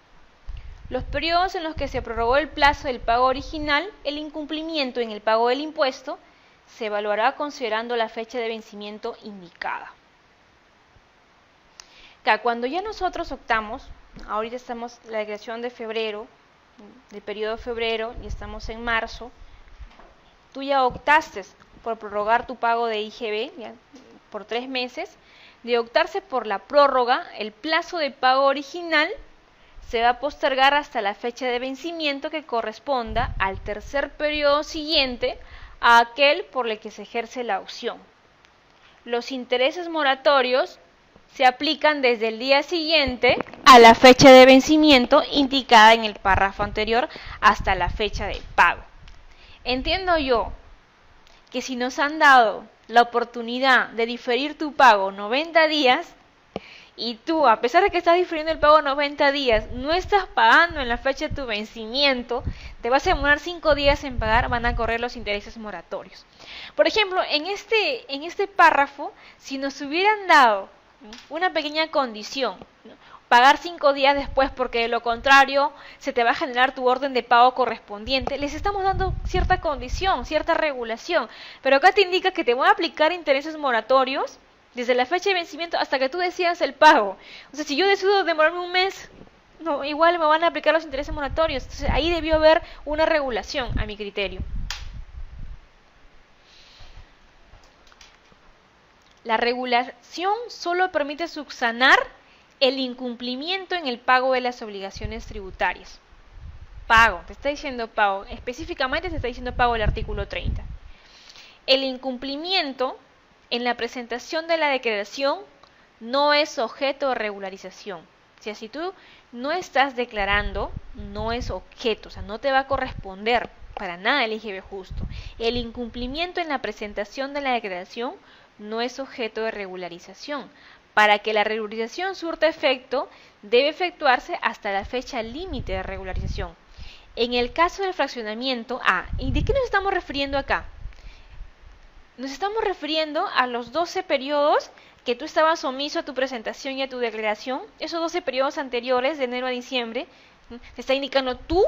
Los periodos en los que se prorrogó el plazo del pago original, el incumplimiento en el pago del impuesto se evaluará considerando la fecha de vencimiento indicada. Cuando ya nosotros optamos, ahorita estamos en la declaración de febrero, del periodo de febrero, y estamos en marzo, tú ya optaste por prorrogar tu pago de IGB ya, por 3 meses. De optarse por la prórroga, el plazo de pago original se va a postergar hasta la fecha de vencimiento que corresponda al tercer periodo siguiente a aquel por el que se ejerce la opción. Los intereses moratorios se aplican desde el día siguiente a la fecha de vencimiento indicada en el párrafo anterior hasta la fecha de pago. Entiendo yo que si nos han dado la oportunidad de diferir tu pago 90 días y tú, a pesar de que estás difiriendo el pago 90 días, no estás pagando en la fecha de tu vencimiento, te vas a demorar 5 días en pagar, van a correr los intereses moratorios. Por ejemplo, en este párrafo, si nos hubieran dado una pequeña condición, ¿no?, pagar 5 días después porque de lo contrario se te va a generar tu orden de pago correspondiente, les estamos dando cierta condición, cierta regulación, pero acá te indica que te van a aplicar intereses moratorios desde la fecha de vencimiento hasta que tú decidas el pago. O sea, si yo decido demorarme un mes, no, igual me van a aplicar los intereses moratorios. Entonces ahí debió haber una regulación a mi criterio. La regulación solo permite subsanar el incumplimiento en el pago de las obligaciones tributarias. Pago, te está diciendo pago, específicamente te está diciendo pago el artículo 30. El incumplimiento en la presentación de la declaración no es objeto de regularización. O sea, si tú no estás declarando, no es objeto, o sea, no te va a corresponder para nada el IGB justo. El incumplimiento en la presentación de la declaración no es objeto de regularización. Para que la regularización surta efecto, debe efectuarse hasta la fecha límite de regularización. En el caso del fraccionamiento, ¿y de qué nos estamos refiriendo acá? Nos estamos refiriendo a los 12 periodos que tú estabas omiso a tu presentación y a tu declaración. Esos 12 periodos anteriores, de enero a diciembre, te está indicando tú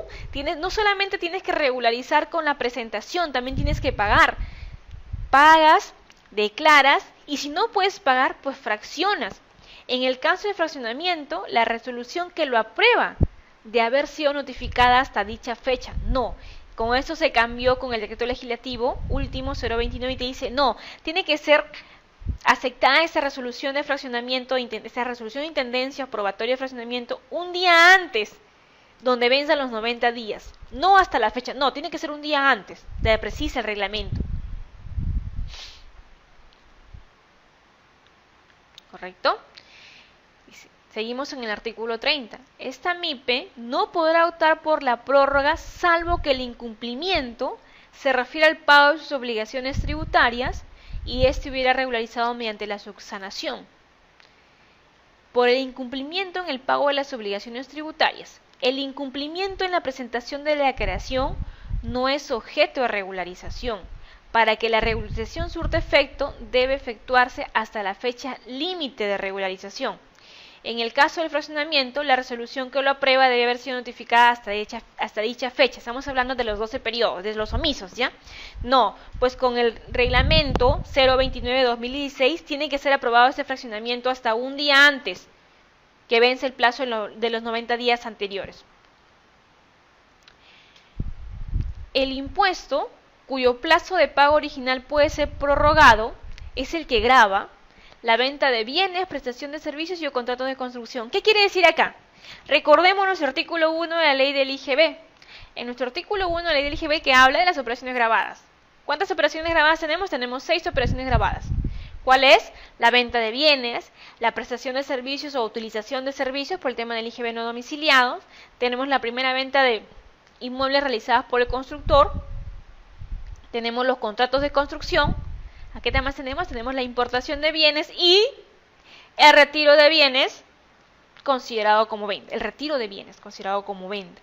no solamente tienes que regularizar con la presentación, también tienes que pagar. Pagas, declaras, y si no puedes pagar, pues fraccionas. En el caso de fraccionamiento, la resolución que lo aprueba de haber sido notificada hasta dicha fecha. No. Con esto se cambió con el decreto legislativo último 029 y te dice, no, tiene que ser aceptada esa resolución de fraccionamiento, esa resolución de intendencia aprobatoria de fraccionamiento un día antes, donde venzan los 90 días. No hasta la fecha, no, tiene que ser un día antes, te precisa el reglamento. ¿Correcto? Seguimos en el artículo 30. Esta MIPE no podrá optar por la prórroga salvo que el incumplimiento se refiera al pago de sus obligaciones tributarias y éste hubiera regularizado mediante la subsanación. Por el incumplimiento en el pago de las obligaciones tributarias. El incumplimiento en la presentación de la declaración no es objeto de regularización. Para que la regularización surta efecto, debe efectuarse hasta la fecha límite de regularización. En el caso del fraccionamiento, la resolución que lo aprueba debe haber sido notificada hasta dicha fecha. Estamos hablando de los 12 periodos, de los omisos, ¿ya? No, pues con el reglamento 029-2016 tiene que ser aprobado este fraccionamiento hasta un día antes que vence el plazo de los 90 días anteriores. El impuesto cuyo plazo de pago original puede ser prorrogado es el que grava la venta de bienes, prestación de servicios y o contratos de construcción. ¿Qué quiere decir acá? Recordemos nuestro artículo 1 de la ley del IGB. En nuestro artículo 1 de la ley del IGB que habla de las operaciones grabadas. ¿Cuántas operaciones grabadas tenemos? Tenemos 6 operaciones grabadas. ¿Cuál es? La venta de bienes, la prestación de servicios o utilización de servicios por el tema del IGB no domiciliados. Tenemos la primera venta de inmuebles realizadas por el constructor. Tenemos los contratos de construcción. ¿A qué temas tenemos? Tenemos la importación de bienes y el retiro de bienes considerado como venta. El retiro de bienes considerado como venta.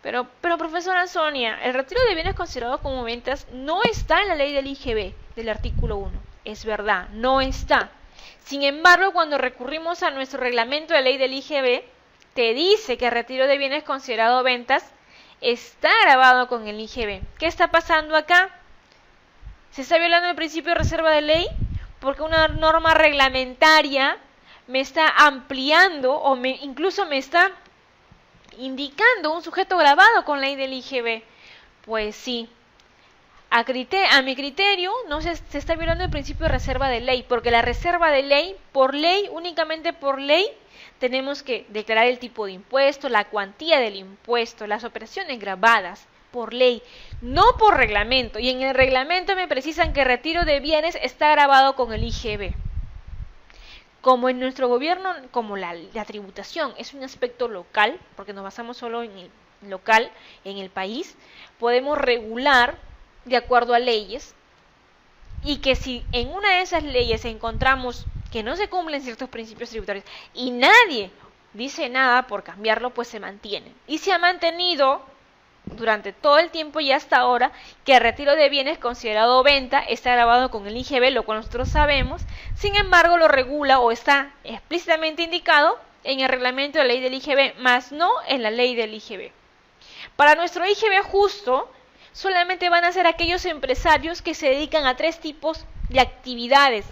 Pero profesora Sonia, el retiro de bienes considerado como ventas no está en la ley del IGB, del artículo 1. Es verdad, no está. Sin embargo, cuando recurrimos a nuestro reglamento de ley del IGB, te dice que el retiro de bienes considerado ventas está grabado con el IGB. ¿Qué está pasando acá? ¿Se está violando el principio de reserva de ley? Porque una norma reglamentaria me está ampliando o incluso me está indicando un sujeto grabado con ley del IGB. Pues sí. A mi criterio, no se está violando el principio de reserva de ley, porque la reserva de ley, únicamente por ley, tenemos que declarar el tipo de impuesto, la cuantía del impuesto, las operaciones grabadas. Por ley, no por reglamento. Y en el reglamento me precisan que retiro de bienes está grabado con el IGB. Como en nuestro gobierno, como la tributación es un aspecto local, porque nos basamos solo en el local, en el país, podemos regular de acuerdo a leyes y que si en una de esas leyes encontramos que no se cumplen ciertos principios tributarios y nadie dice nada por cambiarlo, pues se mantiene. Y se ha mantenido durante todo el tiempo y hasta ahora que el retiro de bienes considerado venta está grabado con el IGB, lo cual nosotros sabemos. Sin embargo, lo regula o está explícitamente indicado en el reglamento de la ley del IGB, más no en la ley del IGB. Para nuestro IGB justo, solamente van a ser aquellos empresarios que se dedican a 3 tipos de actividades: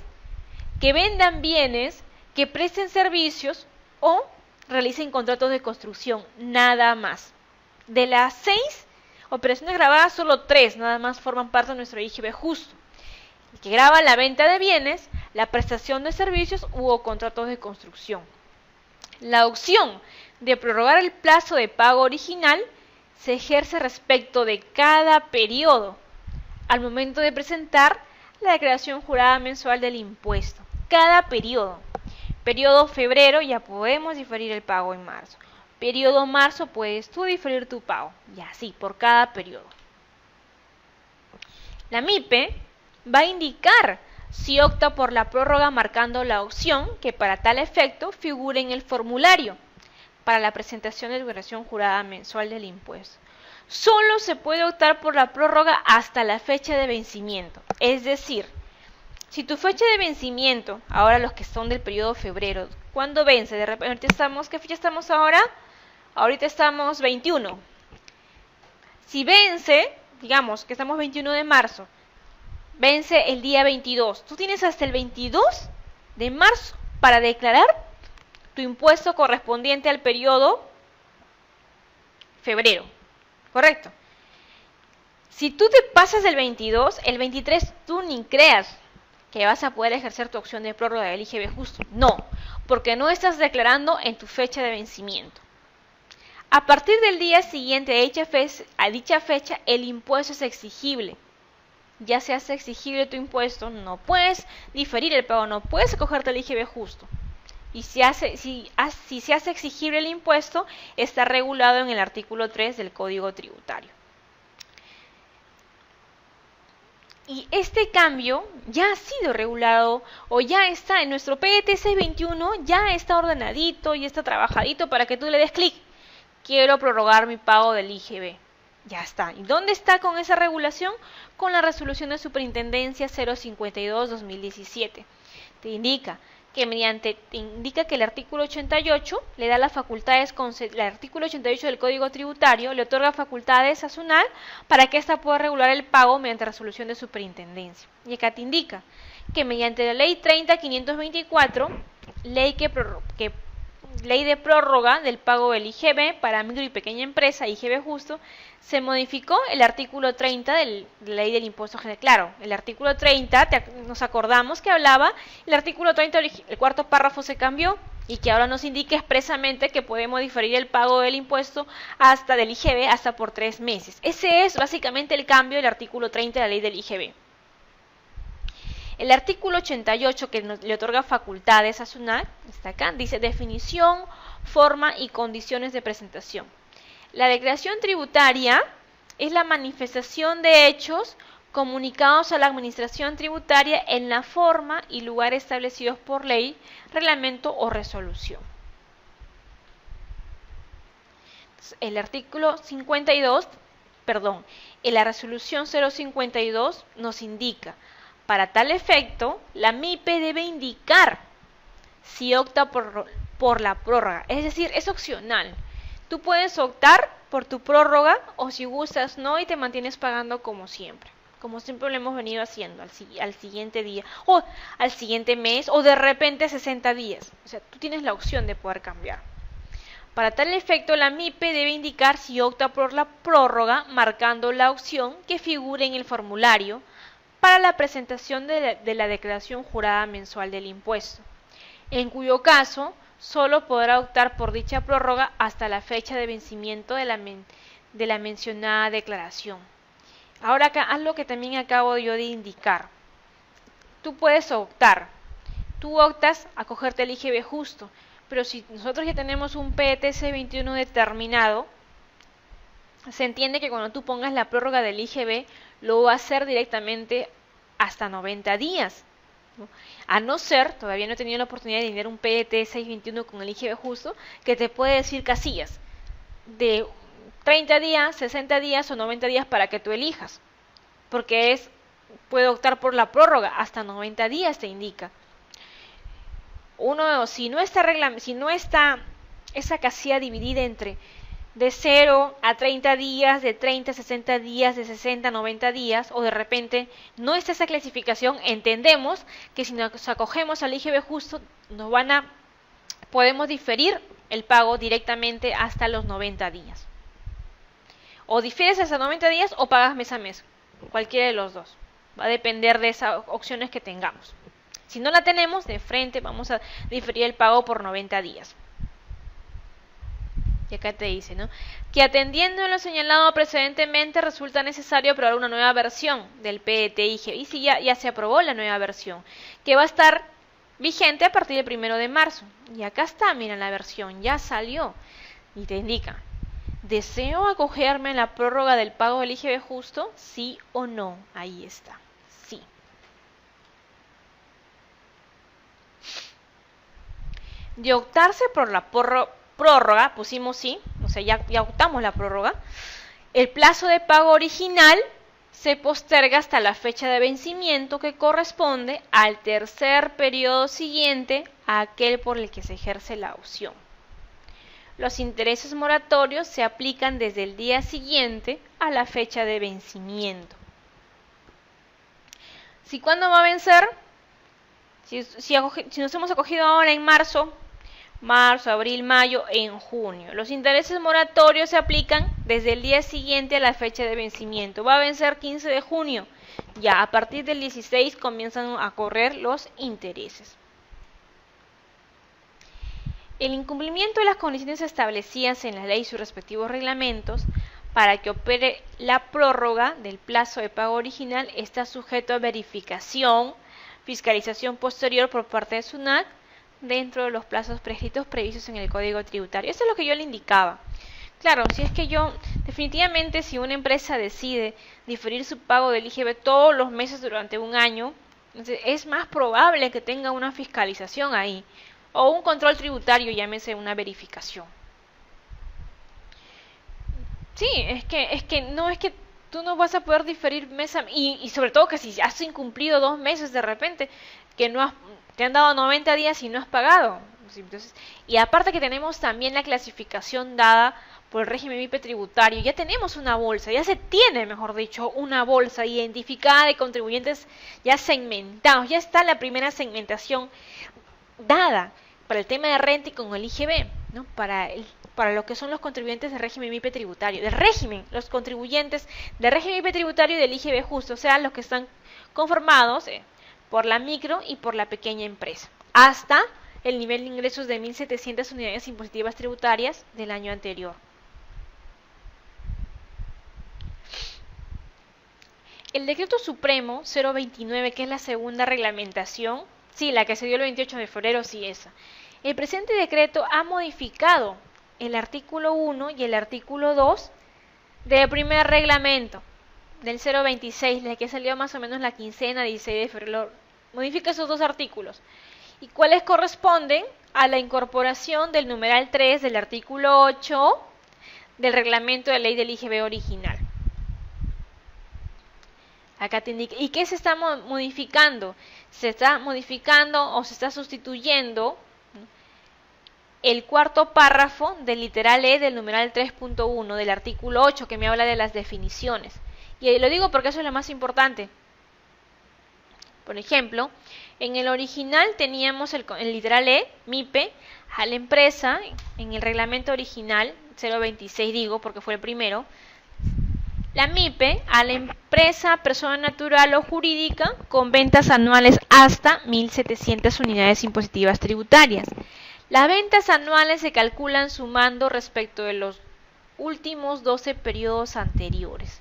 que vendan bienes, que presten servicios o realicen contratos de construcción, nada más. De las 6 operaciones grabadas, solo 3 nada más forman parte de nuestro IGB justo, el que graba la venta de bienes, la prestación de servicios u contratos de construcción. La opción de prorrogar el plazo de pago original se ejerce respecto de cada periodo al momento de presentar la declaración jurada mensual del impuesto. Cada periodo. Periodo febrero, ya podemos diferir el pago en marzo. Periodo marzo, puedes tú diferir tu pago. Y así, por cada periodo. La MIPE va a indicar si opta por la prórroga marcando la opción que para tal efecto figure en el formulario para la presentación de declaración jurada mensual del impuesto. Solo se puede optar por la prórroga hasta la fecha de vencimiento. Es decir, si tu fecha de vencimiento, ahora los que son del periodo febrero, ¿cuándo vence? De repente estamos, ¿qué fecha estamos ahora? Ahorita estamos 21. Si vence, digamos que estamos 21 de marzo, vence el día 22. Tú tienes hasta el 22 de marzo para declarar tu impuesto correspondiente al periodo febrero. ¿Correcto? Si tú te pasas del 22, el 23 tú ni creas que vas a poder ejercer tu opción de prórroga del IGB justo. No, porque no estás declarando en tu fecha de vencimiento. A partir del día siguiente a dicha fecha, el impuesto es exigible. Ya se hace exigible tu impuesto, no puedes diferir el pago, no puedes acogerte al IGB justo. Y si se hace exigible el impuesto, está regulado en el artículo 3 del Código Tributario. Y este cambio ya ha sido regulado o ya está en nuestro PET 621, ya está ordenadito, ya está trabajadito para que tú le des clic. Quiero prorrogar mi pago del IGB. Ya está. ¿Y dónde está con esa regulación? Con la resolución de Superintendencia 052-2017. Te indica que el artículo 88 le da las facultades, el artículo 88 del Código Tributario le otorga facultades a SUNAT para que ésta pueda regular el pago mediante resolución de superintendencia. Y acá te indica que mediante la ley 30.524, ley de prórroga del pago del IGB para micro y pequeña empresa, IGB justo, se modificó el artículo 30 de la ley del impuesto general. Claro, el artículo 30, nos acordamos que hablaba, el artículo 30, el cuarto párrafo se cambió y que ahora nos indica expresamente que podemos diferir el pago del impuesto del IGB hasta por 3 meses. Ese es básicamente el cambio del artículo 30 de la ley del IGB. El artículo 88, que le otorga facultades a SUNAT, está acá, dice definición, forma y condiciones de presentación. La declaración tributaria es la manifestación de hechos comunicados a la administración tributaria en la forma y lugar establecidos por ley, reglamento o resolución. El artículo 52, en la resolución 052 nos indica: para tal efecto, la MIPE debe indicar si opta por la prórroga. Es decir, es opcional. Tú puedes optar por tu prórroga o si gustas no y te mantienes pagando como siempre lo hemos venido haciendo al siguiente día o al siguiente mes o de repente 60 días. O sea, tú tienes la opción de poder cambiar. Para tal efecto, la MIPE debe indicar si opta por la prórroga marcando la opción que figure en el formulario para la presentación de la declaración jurada mensual del impuesto, en cuyo caso solo podrá optar por dicha prórroga hasta la fecha de vencimiento de la mencionada declaración. Ahora acá haz lo que también acabo yo de indicar. Tú puedes optar, tú optas a cogerte el IGB justo, pero si nosotros ya tenemos un PETC 21 determinado, se entiende que cuando tú pongas la prórroga del IGB, lo va a hacer directamente hasta 90 días. ¿No? A no ser, todavía no he tenido la oportunidad de tener un PET 621 con el IGB justo, que te puede decir casillas de 30 días, 60 días o 90 días para que tú elijas. Porque puede optar por la prórroga, hasta 90 días te indica. Si no está esa casilla dividida entre de 0 a 30 días, de 30 a 60 días, de 60 a 90 días, o de repente no está esa clasificación, entendemos que si nos acogemos al IGB justo, podemos diferir el pago directamente hasta los 90 días. O difieres hasta 90 días o pagas mes a mes, cualquiera de los dos. Va a depender de esas opciones que tengamos. Si no la tenemos, de frente vamos a diferir el pago por 90 días. Y acá te dice, ¿no? Que atendiendo a lo señalado precedentemente resulta necesario aprobar una nueva versión del PET-IGB. Y sí, ya se aprobó la nueva versión, que va a estar vigente a partir del 1 de marzo. Y acá está, miren, la versión, ya salió. Y te indica, ¿deseo acogerme a la prórroga del pago del IGB justo? ¿Sí o no? Ahí está, sí. De optarse por la prórroga, pusimos sí, o sea, ya optamos la prórroga, el plazo de pago original se posterga hasta la fecha de vencimiento que corresponde al tercer periodo siguiente a aquel por el que se ejerce la opción. Los intereses moratorios se aplican desde el día siguiente a la fecha de vencimiento. ¿Si cuándo va a vencer? Si nos hemos acogido ahora en marzo, abril, mayo, en junio. Los intereses moratorios se aplican desde el día siguiente a la fecha de vencimiento. Va a vencer 15 de junio. Ya a partir del 16 comienzan a correr los intereses. El incumplimiento de las condiciones establecidas en la ley y sus respectivos reglamentos para que opere la prórroga del plazo de pago original está sujeto a verificación, fiscalización posterior por parte de SUNAT dentro de los plazos prescritos previstos en el Código Tributario. Eso es lo que yo le indicaba. Claro, si es que definitivamente si una empresa decide diferir su pago del IGB todos los meses durante un año, entonces es más probable que tenga una fiscalización ahí, o un control tributario, llámese una verificación. Sí, es que tú no vas a poder diferir mes y sobre todo que si has incumplido 2 meses de repente, que te han dado 90 días y no has pagado. Entonces, y aparte que tenemos también la clasificación dada por el régimen MIPE tributario, ya tenemos una bolsa, ya se tiene, mejor dicho, una bolsa identificada de contribuyentes ya segmentados, ya está la primera segmentación dada para el tema de renta y con el IGB, ¿no? Para lo que son los contribuyentes del régimen MIPE tributario, los contribuyentes del régimen MIPE tributario y del IGB justo, o sea, los que están conformados por la micro y por la pequeña empresa, hasta el nivel de ingresos de 1.700 unidades impositivas tributarias del año anterior. El Decreto Supremo 029, que es la segunda reglamentación, sí, la que se dio el 28 de febrero, sí, esa. El presente decreto ha modificado el artículo 1 y el artículo 2 del primer reglamento, del 026, la que salió más o menos la quincena 16 de febrero. Modifica esos dos artículos. ¿Y cuáles corresponden a la incorporación del numeral 3 del artículo 8 del reglamento de ley del IGB original? Acá te indica. ¿Y qué se está modificando? Se está modificando o se está sustituyendo el cuarto párrafo del literal E del numeral 3.1 del artículo 8 que me habla de las definiciones. Y lo digo porque eso es lo más importante. Por ejemplo, en el original teníamos el literal E, MIPE, a la empresa, en el reglamento original, 026 digo porque fue el primero, la MIPE a la empresa, persona natural o jurídica con ventas anuales hasta 1.700 unidades impositivas tributarias. Las ventas anuales se calculan sumando respecto de los últimos 12 periodos anteriores.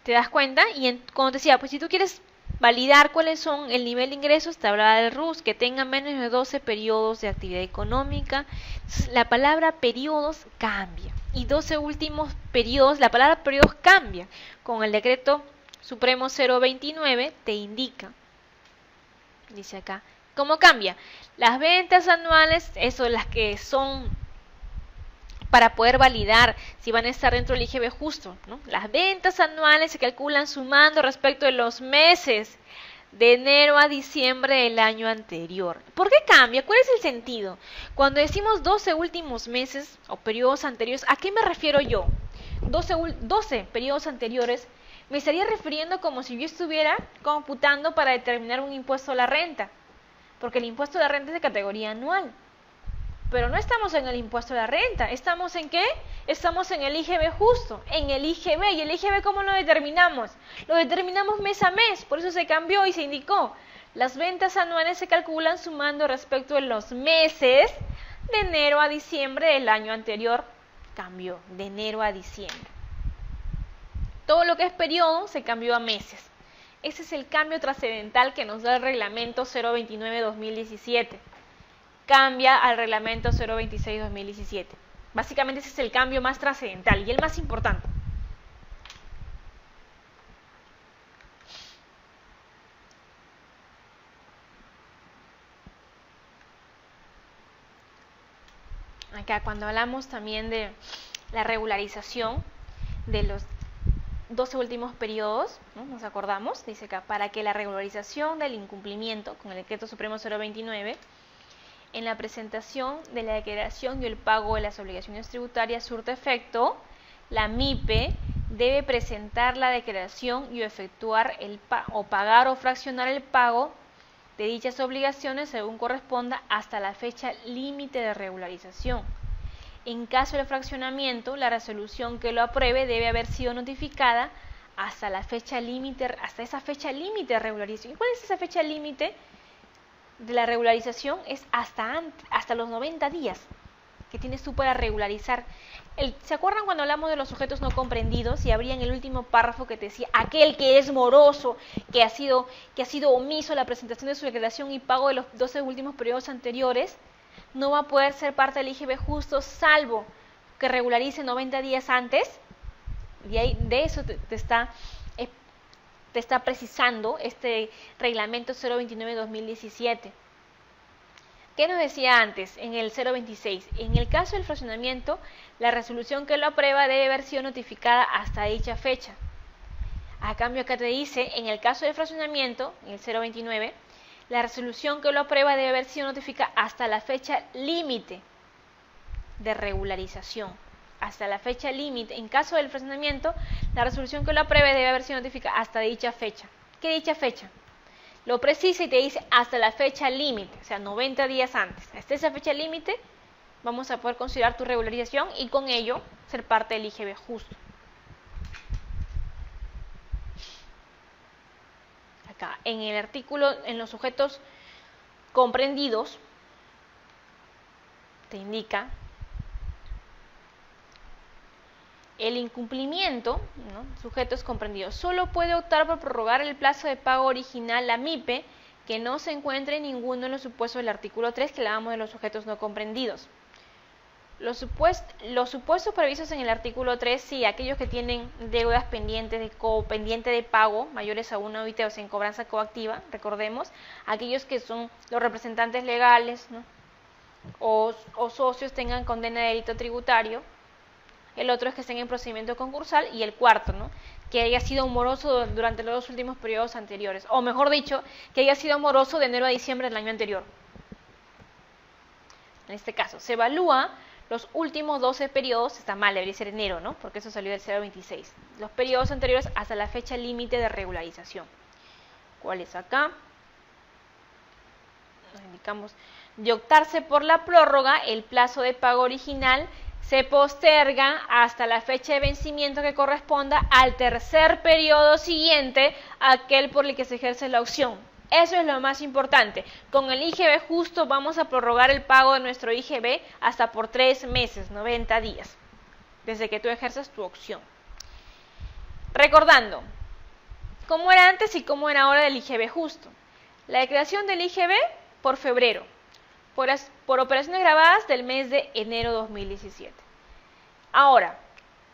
¿Te das cuenta? Y como te decía, pues si tú quieres validar cuáles son el nivel de ingresos, te hablaba del RUS, que tenga menos de 12 periodos de actividad económica. La palabra periodos cambia. Y 12 últimos periodos, la palabra periodos cambia. Con el Decreto Supremo 029 te indica. Dice acá. ¿Cómo cambia? Las ventas anuales, eso, las que son para poder validar si van a estar dentro del IGB justo, ¿no? Las ventas anuales se calculan sumando respecto de los meses de enero a diciembre del año anterior. ¿Por qué cambia? ¿Cuál es el sentido? Cuando decimos 12 últimos meses o periodos anteriores, ¿a qué me refiero yo? 12 periodos anteriores me estaría refiriendo como si yo estuviera computando para determinar un impuesto a la renta, porque el impuesto a la renta es de categoría anual. Pero no estamos en el impuesto a la renta. ¿Estamos en qué? Estamos en el IGB justo, en el IGB. ¿Y el IGB cómo lo determinamos? Lo determinamos mes a mes, por eso se cambió y se indicó. Las ventas anuales se calculan sumando respecto de los meses de enero a diciembre del año anterior cambió, de enero a diciembre. Todo lo que es periodo se cambió a meses. Ese es el cambio trascendental que nos da el reglamento 029-2017. Cambia al reglamento 026-2017. Básicamente ese es el cambio más trascendental y el más importante. Acá cuando hablamos también de la regularización de los 12 últimos periodos, ¿no? Nos acordamos, dice acá, para que la regularización del incumplimiento con el Decreto Supremo 029 en la presentación de la declaración y el pago de las obligaciones tributarias surta efecto, la MIPE debe presentar la declaración y efectuar o pagar o fraccionar el pago de dichas obligaciones según corresponda hasta la fecha límite de regularización. En caso de fraccionamiento, la resolución que lo apruebe debe haber sido notificada hasta la fecha límite, hasta esa fecha límite de regularización. ¿Y cuál es esa fecha límite de la regularización? Es hasta los 90 días que tienes tú para regularizar. ¿Se acuerdan cuando hablamos de los sujetos no comprendidos y habría en el último párrafo que te decía aquel que es moroso, que ha sido omiso a la presentación de su declaración y pago de los 12 últimos periodos anteriores? No va a poder ser parte del IGB justo salvo que regularice 90 días antes. Y ahí, de eso te está precisando este reglamento 029-2017. ¿Qué nos decía antes en el 026? En el caso del fraccionamiento, la resolución que lo aprueba debe haber sido notificada hasta dicha fecha. A cambio acá te dice, en el caso del fraccionamiento, en el 029, la resolución que lo aprueba debe haber sido notificada hasta la fecha límite de regularización. Hasta la fecha límite. En caso del fraccionamiento, la resolución que lo apruebe debe haber sido notificada hasta dicha fecha. ¿Qué dicha fecha? Lo precisa y te dice hasta la fecha límite, o sea, 90 días antes. Hasta esa fecha límite vamos a poder considerar tu regularización y con ello ser parte del IGB justo. Acá, en el artículo, en los sujetos comprendidos, te indica el incumplimiento, ¿no? Sujetos comprendidos. Solo puede optar por prorrogar el plazo de pago original la MIPE que no se encuentre en ninguno de los supuestos del artículo 3 que hablábamos de los sujetos no comprendidos. Los supuestos previstos en el artículo 3, sí, aquellos que tienen deudas pendientes de pago mayores a 1 OIT, o sea, en cobranza coactiva, recordemos, aquellos que son los representantes legales, ¿no? o socios tengan condena de delito tributario. El otro es que estén en procedimiento concursal y el cuarto, ¿no? Que haya sido moroso durante los dos últimos periodos anteriores, o mejor dicho, que haya sido moroso de enero a diciembre del año anterior. En este caso, se evalúa los últimos 12 periodos, está mal, debería ser enero, ¿no? Porque eso salió del 026. Los periodos anteriores hasta la fecha límite de regularización. ¿Cuál es acá? Nos indicamos, de optarse por la prórroga, el plazo de pago original se posterga hasta la fecha de vencimiento que corresponda al tercer periodo siguiente a aquel por el que se ejerce la opción. Eso es lo más importante. Con el IGB justo vamos a prorrogar el pago de nuestro IGB hasta por 3 meses, 90 días, desde que tú ejerzas tu opción. Recordando, cómo era antes y cómo era ahora del IGB justo. La declaración del IGB por febrero, por operaciones grabadas del mes de enero 2017. Ahora,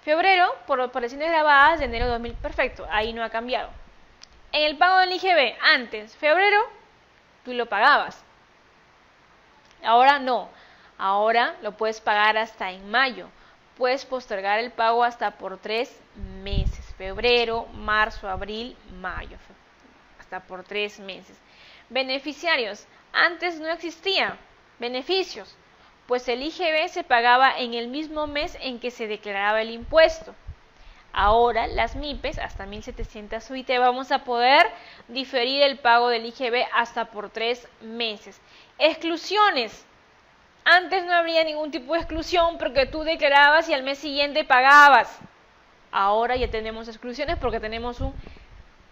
febrero, por operaciones grabadas de enero 2000, perfecto, ahí no ha cambiado. En el pago del IGB, antes, febrero, tú lo pagabas. Ahora no, ahora lo puedes pagar hasta en mayo. Puedes postergar el pago hasta por 3 meses, febrero, marzo, abril, mayo, hasta por 3 meses. Beneficiarios, antes no existía beneficios, pues el IGB se pagaba en el mismo mes en que se declaraba el impuesto. Ahora las MIPES hasta 1.700 UIT vamos a poder diferir el pago del IGB hasta por 3 meses. Exclusiones. Antes no habría ningún tipo de exclusión porque tú declarabas y al mes siguiente pagabas. Ahora ya tenemos exclusiones porque tenemos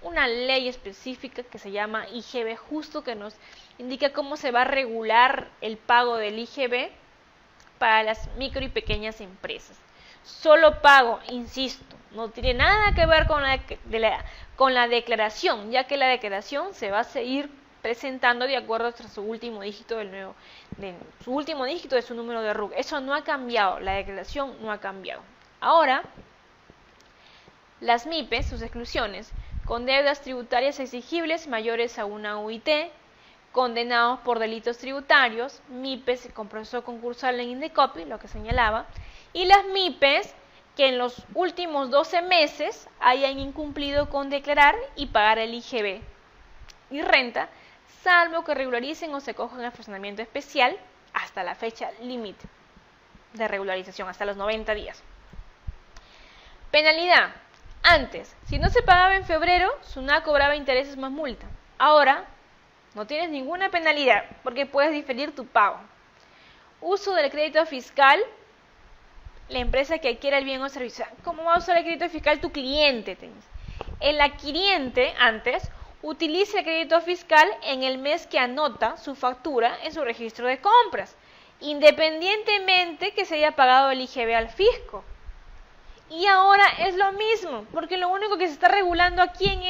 una ley específica que se llama IGB justo que nos indica cómo se va a regular el pago del IGB para las micro y pequeñas empresas. Solo pago, insisto, no tiene nada que ver con la declaración, ya que la declaración se va a seguir presentando de acuerdo a su último dígito su último dígito de su número de RUC. Eso no ha cambiado, la declaración no ha cambiado. Ahora, las MIPES, sus exclusiones, con deudas tributarias exigibles mayores a una UIT, condenados por delitos tributarios, MIPES con proceso concursal en Indecopi, lo que señalaba, y las MIPES que en los últimos 12 meses hayan incumplido con declarar y pagar el IGB y renta, salvo que regularicen o se cojan el funcionamiento especial hasta la fecha límite de regularización, hasta los 90 días. Penalidad. Antes, si no se pagaba en febrero, SUNAT cobraba intereses más multa. Ahora, no tienes ninguna penalidad porque puedes diferir tu pago. Uso del crédito fiscal, la empresa que adquiera el bien o servicio. ¿Cómo va a usar el crédito fiscal tu cliente? El adquiriente, antes, utiliza el crédito fiscal en el mes que anota su factura en su registro de compras, independientemente que se haya pagado el IGB al fisco. Y ahora es lo mismo, porque lo único que se está regulando a quién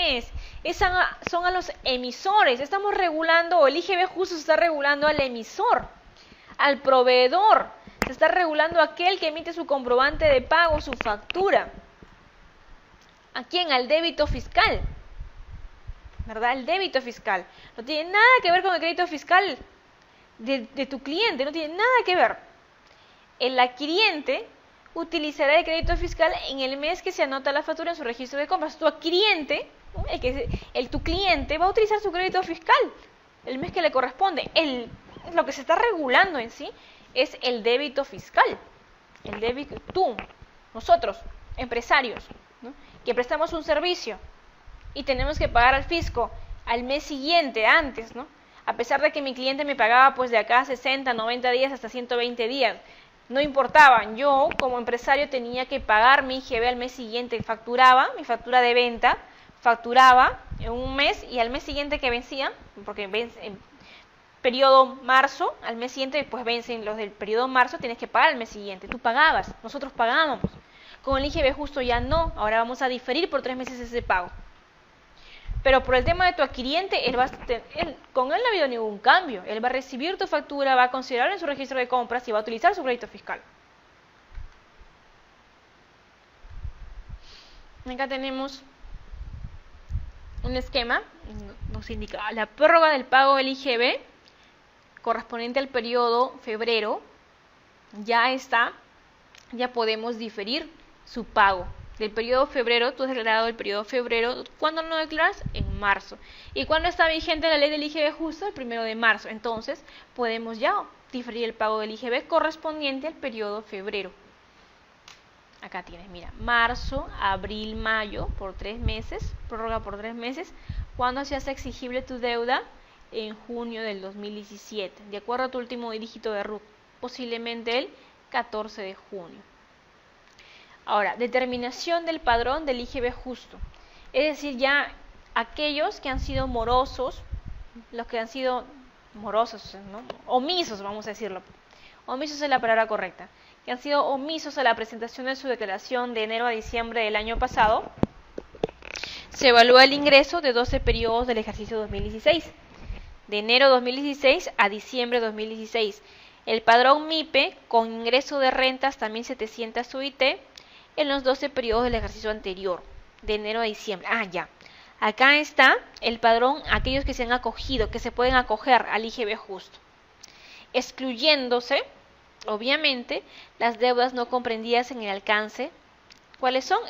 son a los emisores. Estamos regulando, o el IGB justo se está regulando al emisor, al proveedor. Se está regulando a aquel que emite su comprobante de pago, su factura. ¿A quién? Al débito fiscal. ¿Verdad? El débito fiscal. No tiene nada que ver con el crédito fiscal de tu cliente, no tiene nada que ver. El adquiriente utilizará el crédito fiscal en el mes que se anota la factura en su registro de compras. Tu adquiriente, tu cliente va a utilizar su crédito fiscal el mes que le corresponde. Lo que se está regulando en sí es el débito fiscal. El débito, nosotros, empresarios, ¿no?, que prestamos un servicio y tenemos que pagar al fisco al mes siguiente, antes, ¿no? A pesar de que mi cliente me pagaba pues de acá 60, 90 días hasta 120 días. No importaba, yo como empresario tenía que pagar mi IGB al mes siguiente, facturaba mi factura de venta, facturaba en un mes y al mes siguiente que vencía, porque vence en periodo marzo, al mes siguiente pues vencen los del periodo marzo, tienes que pagar al mes siguiente, tú pagabas, nosotros pagábamos. Con el IGB justo ya no, ahora vamos a diferir por 3 meses ese pago. Pero por el tema de tu adquiriente, con él no ha habido ningún cambio. Él va a recibir tu factura, va a considerarlo en su registro de compras y va a utilizar su crédito fiscal. Acá tenemos un esquema, nos indica la prórroga del pago del IGB correspondiente al periodo febrero. Ya podemos diferir su pago. Del periodo febrero, tú has declarado el periodo febrero. ¿Cuándo no declaras? En marzo. ¿Y cuándo está vigente la ley del IGB justo? El 1 de marzo. Entonces, podemos ya diferir el pago del IGB correspondiente al periodo febrero. Acá tienes, mira, marzo, abril, mayo, por 3 meses, prórroga por 3 meses. ¿Cuándo se hace exigible tu deuda? En junio del 2017, de acuerdo a tu último dígito de RUC, posiblemente el 14 de junio. Ahora, determinación del padrón del IGB justo. Es decir, ya aquellos que han sido morosos, los que han sido morosos, ¿no?, omisos, vamos a decirlo. Omisos es la palabra correcta. Que han sido omisos a la presentación de su declaración de enero a diciembre del año pasado. Se evalúa el ingreso de 12 periodos del ejercicio 2016. De enero 2016 a diciembre 2016. El padrón MIPE con ingreso de rentas también 700 UIT en los 12 periodos del ejercicio anterior, de enero a diciembre. Ya. Acá está el padrón, aquellos que se han acogido, que se pueden acoger al IGB justo. Excluyéndose, obviamente, las deudas no comprendidas en el alcance. ¿Cuáles son?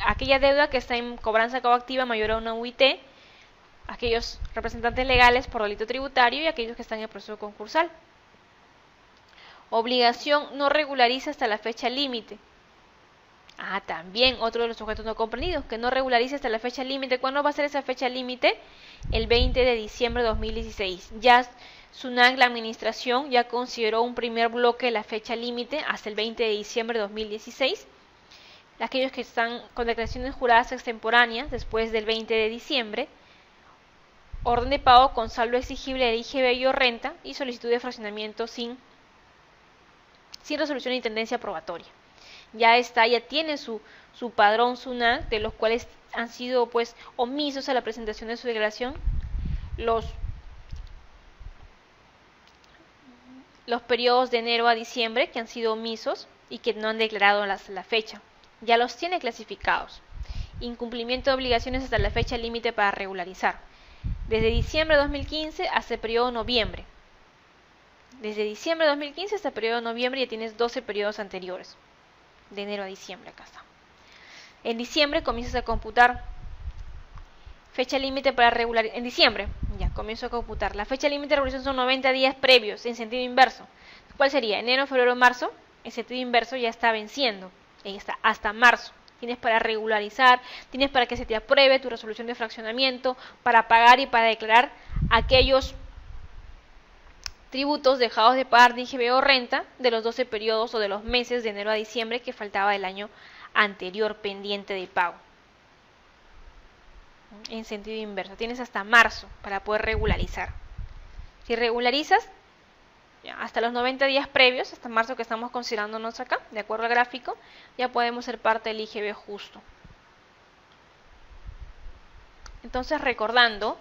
Aquella deuda que está en cobranza coactiva mayor a una UIT, aquellos representantes legales por delito tributario y aquellos que están en el proceso concursal. Obligación no regulariza hasta la fecha límite. También otro de los sujetos no comprendidos, que no regulariza hasta la fecha límite. ¿Cuándo va a ser esa fecha límite? El 20 de diciembre de 2016. Ya SUNAT, la administración, ya consideró un primer bloque de la fecha límite hasta el 20 de diciembre de 2016. Aquellos que están con declaraciones juradas extemporáneas después del 20 de diciembre. Orden de pago con saldo exigible de IGB y o renta y solicitud de fraccionamiento sin sin resolución de intendencia probatoria. Ya está, ya tiene su padrón SUNAT, de los cuales han sido pues omisos a la presentación de su declaración los periodos de enero a diciembre, que han sido omisos y que no han declarado la fecha. Ya los tiene clasificados. Incumplimiento de obligaciones hasta la fecha límite para regularizar. Desde diciembre de 2015 hasta el periodo de noviembre. Desde diciembre de 2015 hasta el periodo de noviembre ya tienes 12 periodos anteriores. De enero a diciembre, acá está. En diciembre comienzas a computar fecha límite para regularizar. En diciembre ya comienzo a computar. La fecha límite de regulación son 90 días previos en sentido inverso. ¿Cuál sería? Enero, febrero, marzo. En sentido inverso ya está venciendo. Ahí está, hasta marzo. Tienes para regularizar, tienes para que se te apruebe tu resolución de fraccionamiento, para pagar y para declarar aquellos tributos dejados de pagar de IGB o renta de los 12 periodos o de los meses de enero a diciembre que faltaba del año anterior pendiente de pago. En sentido inverso, tienes hasta marzo para poder regularizar. Si regularizas, hasta los 90 días previos, hasta marzo que estamos considerándonos acá, de acuerdo al gráfico, ya podemos ser parte del IGB justo. Entonces, recordando,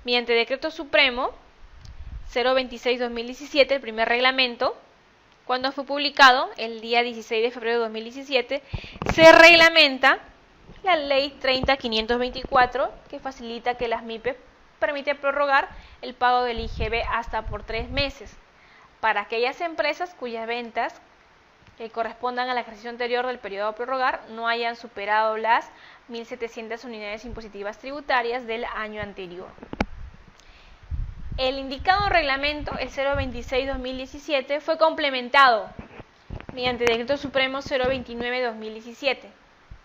mediante Decreto Supremo 026-2017, el primer reglamento, cuando fue publicado, el día 16 de febrero de 2017, se reglamenta la Ley 30.524, que facilita que las MIPES permite prorrogar el pago del IGB hasta por 3 meses. Para aquellas empresas cuyas ventas que correspondan al ejercicio anterior del periodo a prorrogar no hayan superado las 1.700 unidades impositivas tributarias del año anterior. El indicado reglamento, el 026-2017, fue complementado mediante Decreto Supremo 029-2017,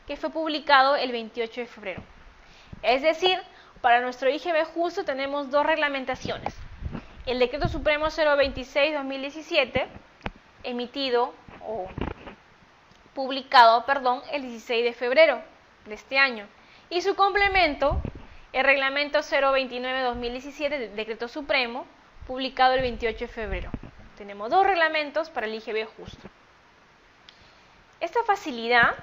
que fue publicado el 28 de febrero. Es decir, para nuestro IGB justo tenemos dos reglamentaciones. El Decreto Supremo 026-2017, emitido o publicado, el 16 de febrero de este año, y su complemento, el Reglamento 029-2017, Decreto Supremo, publicado el 28 de febrero. Tenemos dos reglamentos para el IGB justo. Esta facilidad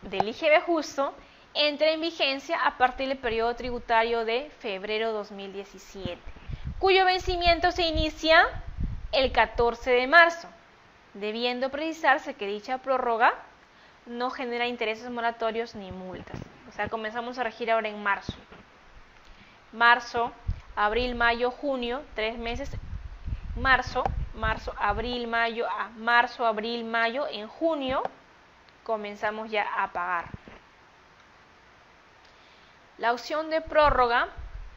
del IGB justo entra en vigencia a partir del periodo tributario de febrero 2017. Cuyo vencimiento se inicia el 14 de marzo, debiendo precisarse que dicha prórroga no genera intereses moratorios ni multas. O sea, comenzamos a regir ahora en marzo. Marzo, abril, mayo, junio, 3 meses. Marzo, abril, mayo, en junio comenzamos ya a pagar. La opción de prórroga,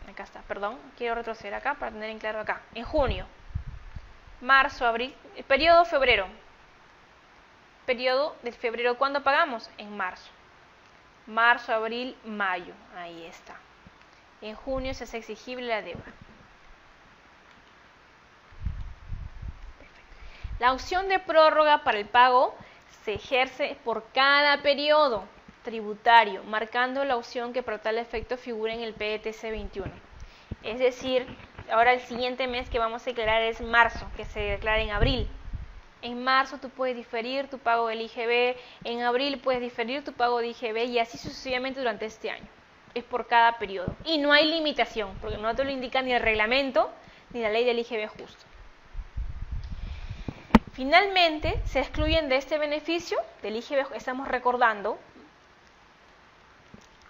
acá está, quiero retroceder acá para tener en claro acá. En junio, marzo, abril, periodo febrero. Periodo de febrero, ¿cuándo pagamos? En marzo. Marzo, abril, mayo, ahí está. En junio se hace exigible la deuda. Perfecto. La opción de prórroga para el pago se ejerce por cada periodo tributario, marcando la opción que para tal efecto figura en el PETC 21. Es decir, ahora el siguiente mes que vamos a declarar es marzo, que se declara en abril. En marzo tú puedes diferir tu pago del IGB, en abril puedes diferir tu pago de IGB y así sucesivamente durante este año. Es por cada periodo. Y no hay limitación, porque no te lo indica ni el reglamento ni la ley del IGB justo. Finalmente, se excluyen de este beneficio del IGB, estamos recordando,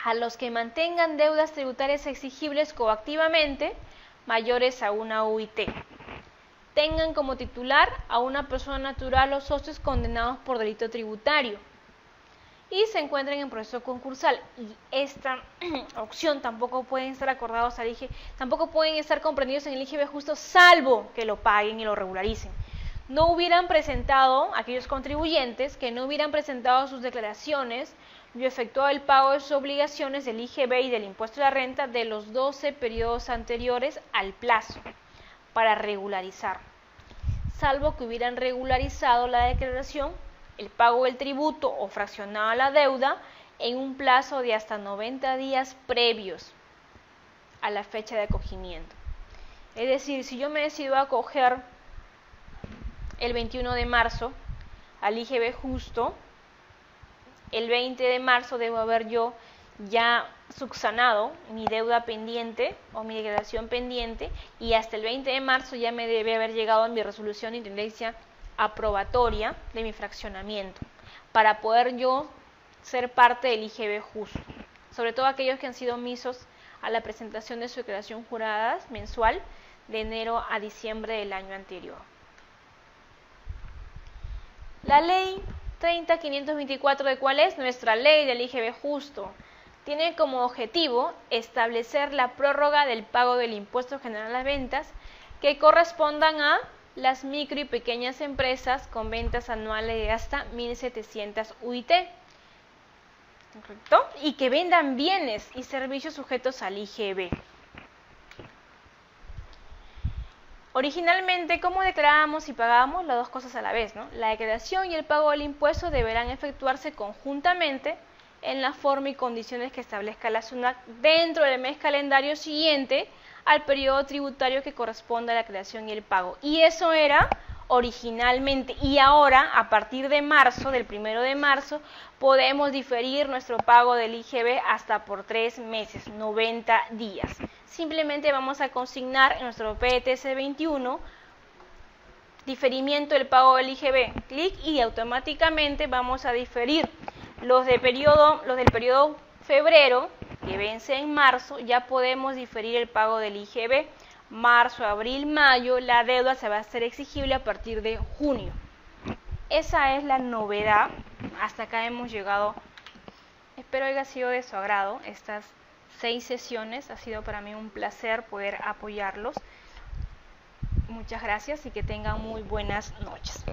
a los que mantengan deudas tributarias exigibles coactivamente mayores a una UIT. Tengan como titular a una persona natural o socios condenados por delito tributario y se encuentren en proceso concursal. Y esta opción tampoco pueden estar acordados al IGB, tampoco pueden estar comprendidos en el IGB justo, salvo que lo paguen y lo regularicen. No hubieran presentado, aquellos contribuyentes que no hubieran presentado sus declaraciones y efectuado el pago de sus obligaciones del IGB y del impuesto de la renta de los 12 periodos anteriores al plazo para regularizar, salvo que hubieran regularizado la declaración, el pago del tributo o fraccionado la deuda en un plazo de hasta 90 días previos a la fecha de acogimiento. Es decir, si yo me decido acoger el 21 de marzo al IGB justo, el 20 de marzo debo haber yo ya subsanado mi deuda pendiente o mi declaración pendiente, y hasta el 20 de marzo ya me debe haber llegado a mi resolución de intendencia aprobatoria de mi fraccionamiento, para poder yo ser parte del IGB justo, sobre todo aquellos que han sido omisos a la presentación de su declaración jurada mensual de enero a diciembre del año anterior. La ley 30.524, ¿de cuál es? Nuestra ley del IGB justo. Tiene como objetivo establecer la prórroga del pago del impuesto general a las ventas que correspondan a las micro y pequeñas empresas con ventas anuales de hasta 1.700 UIT, ¿correcto? Y que vendan bienes y servicios sujetos al IGB. Originalmente, ¿cómo declarábamos y pagábamos las dos cosas a la vez, ¿no? La declaración y el pago del impuesto deberán efectuarse conjuntamente en la forma y condiciones que establezca la SUNAT dentro del mes calendario siguiente al periodo tributario que corresponda a la declaración y el pago. Y eso era originalmente, y ahora, a partir de marzo, del 1 de marzo, podemos diferir nuestro pago del IGB hasta por 3 meses, 90 días. Simplemente vamos a consignar en nuestro PTC 21 diferimiento del pago del IGB, clic, y automáticamente vamos a diferir los del periodo febrero, que vence en marzo. Ya podemos diferir el pago del IGB. Marzo, abril, mayo, la deuda se va a hacer exigible a partir de junio. Esa es la novedad. Hasta acá hemos llegado. Espero haya sido de su agrado estas 6 sesiones. Ha sido para mí un placer poder apoyarlos. Muchas gracias y que tengan muy buenas noches.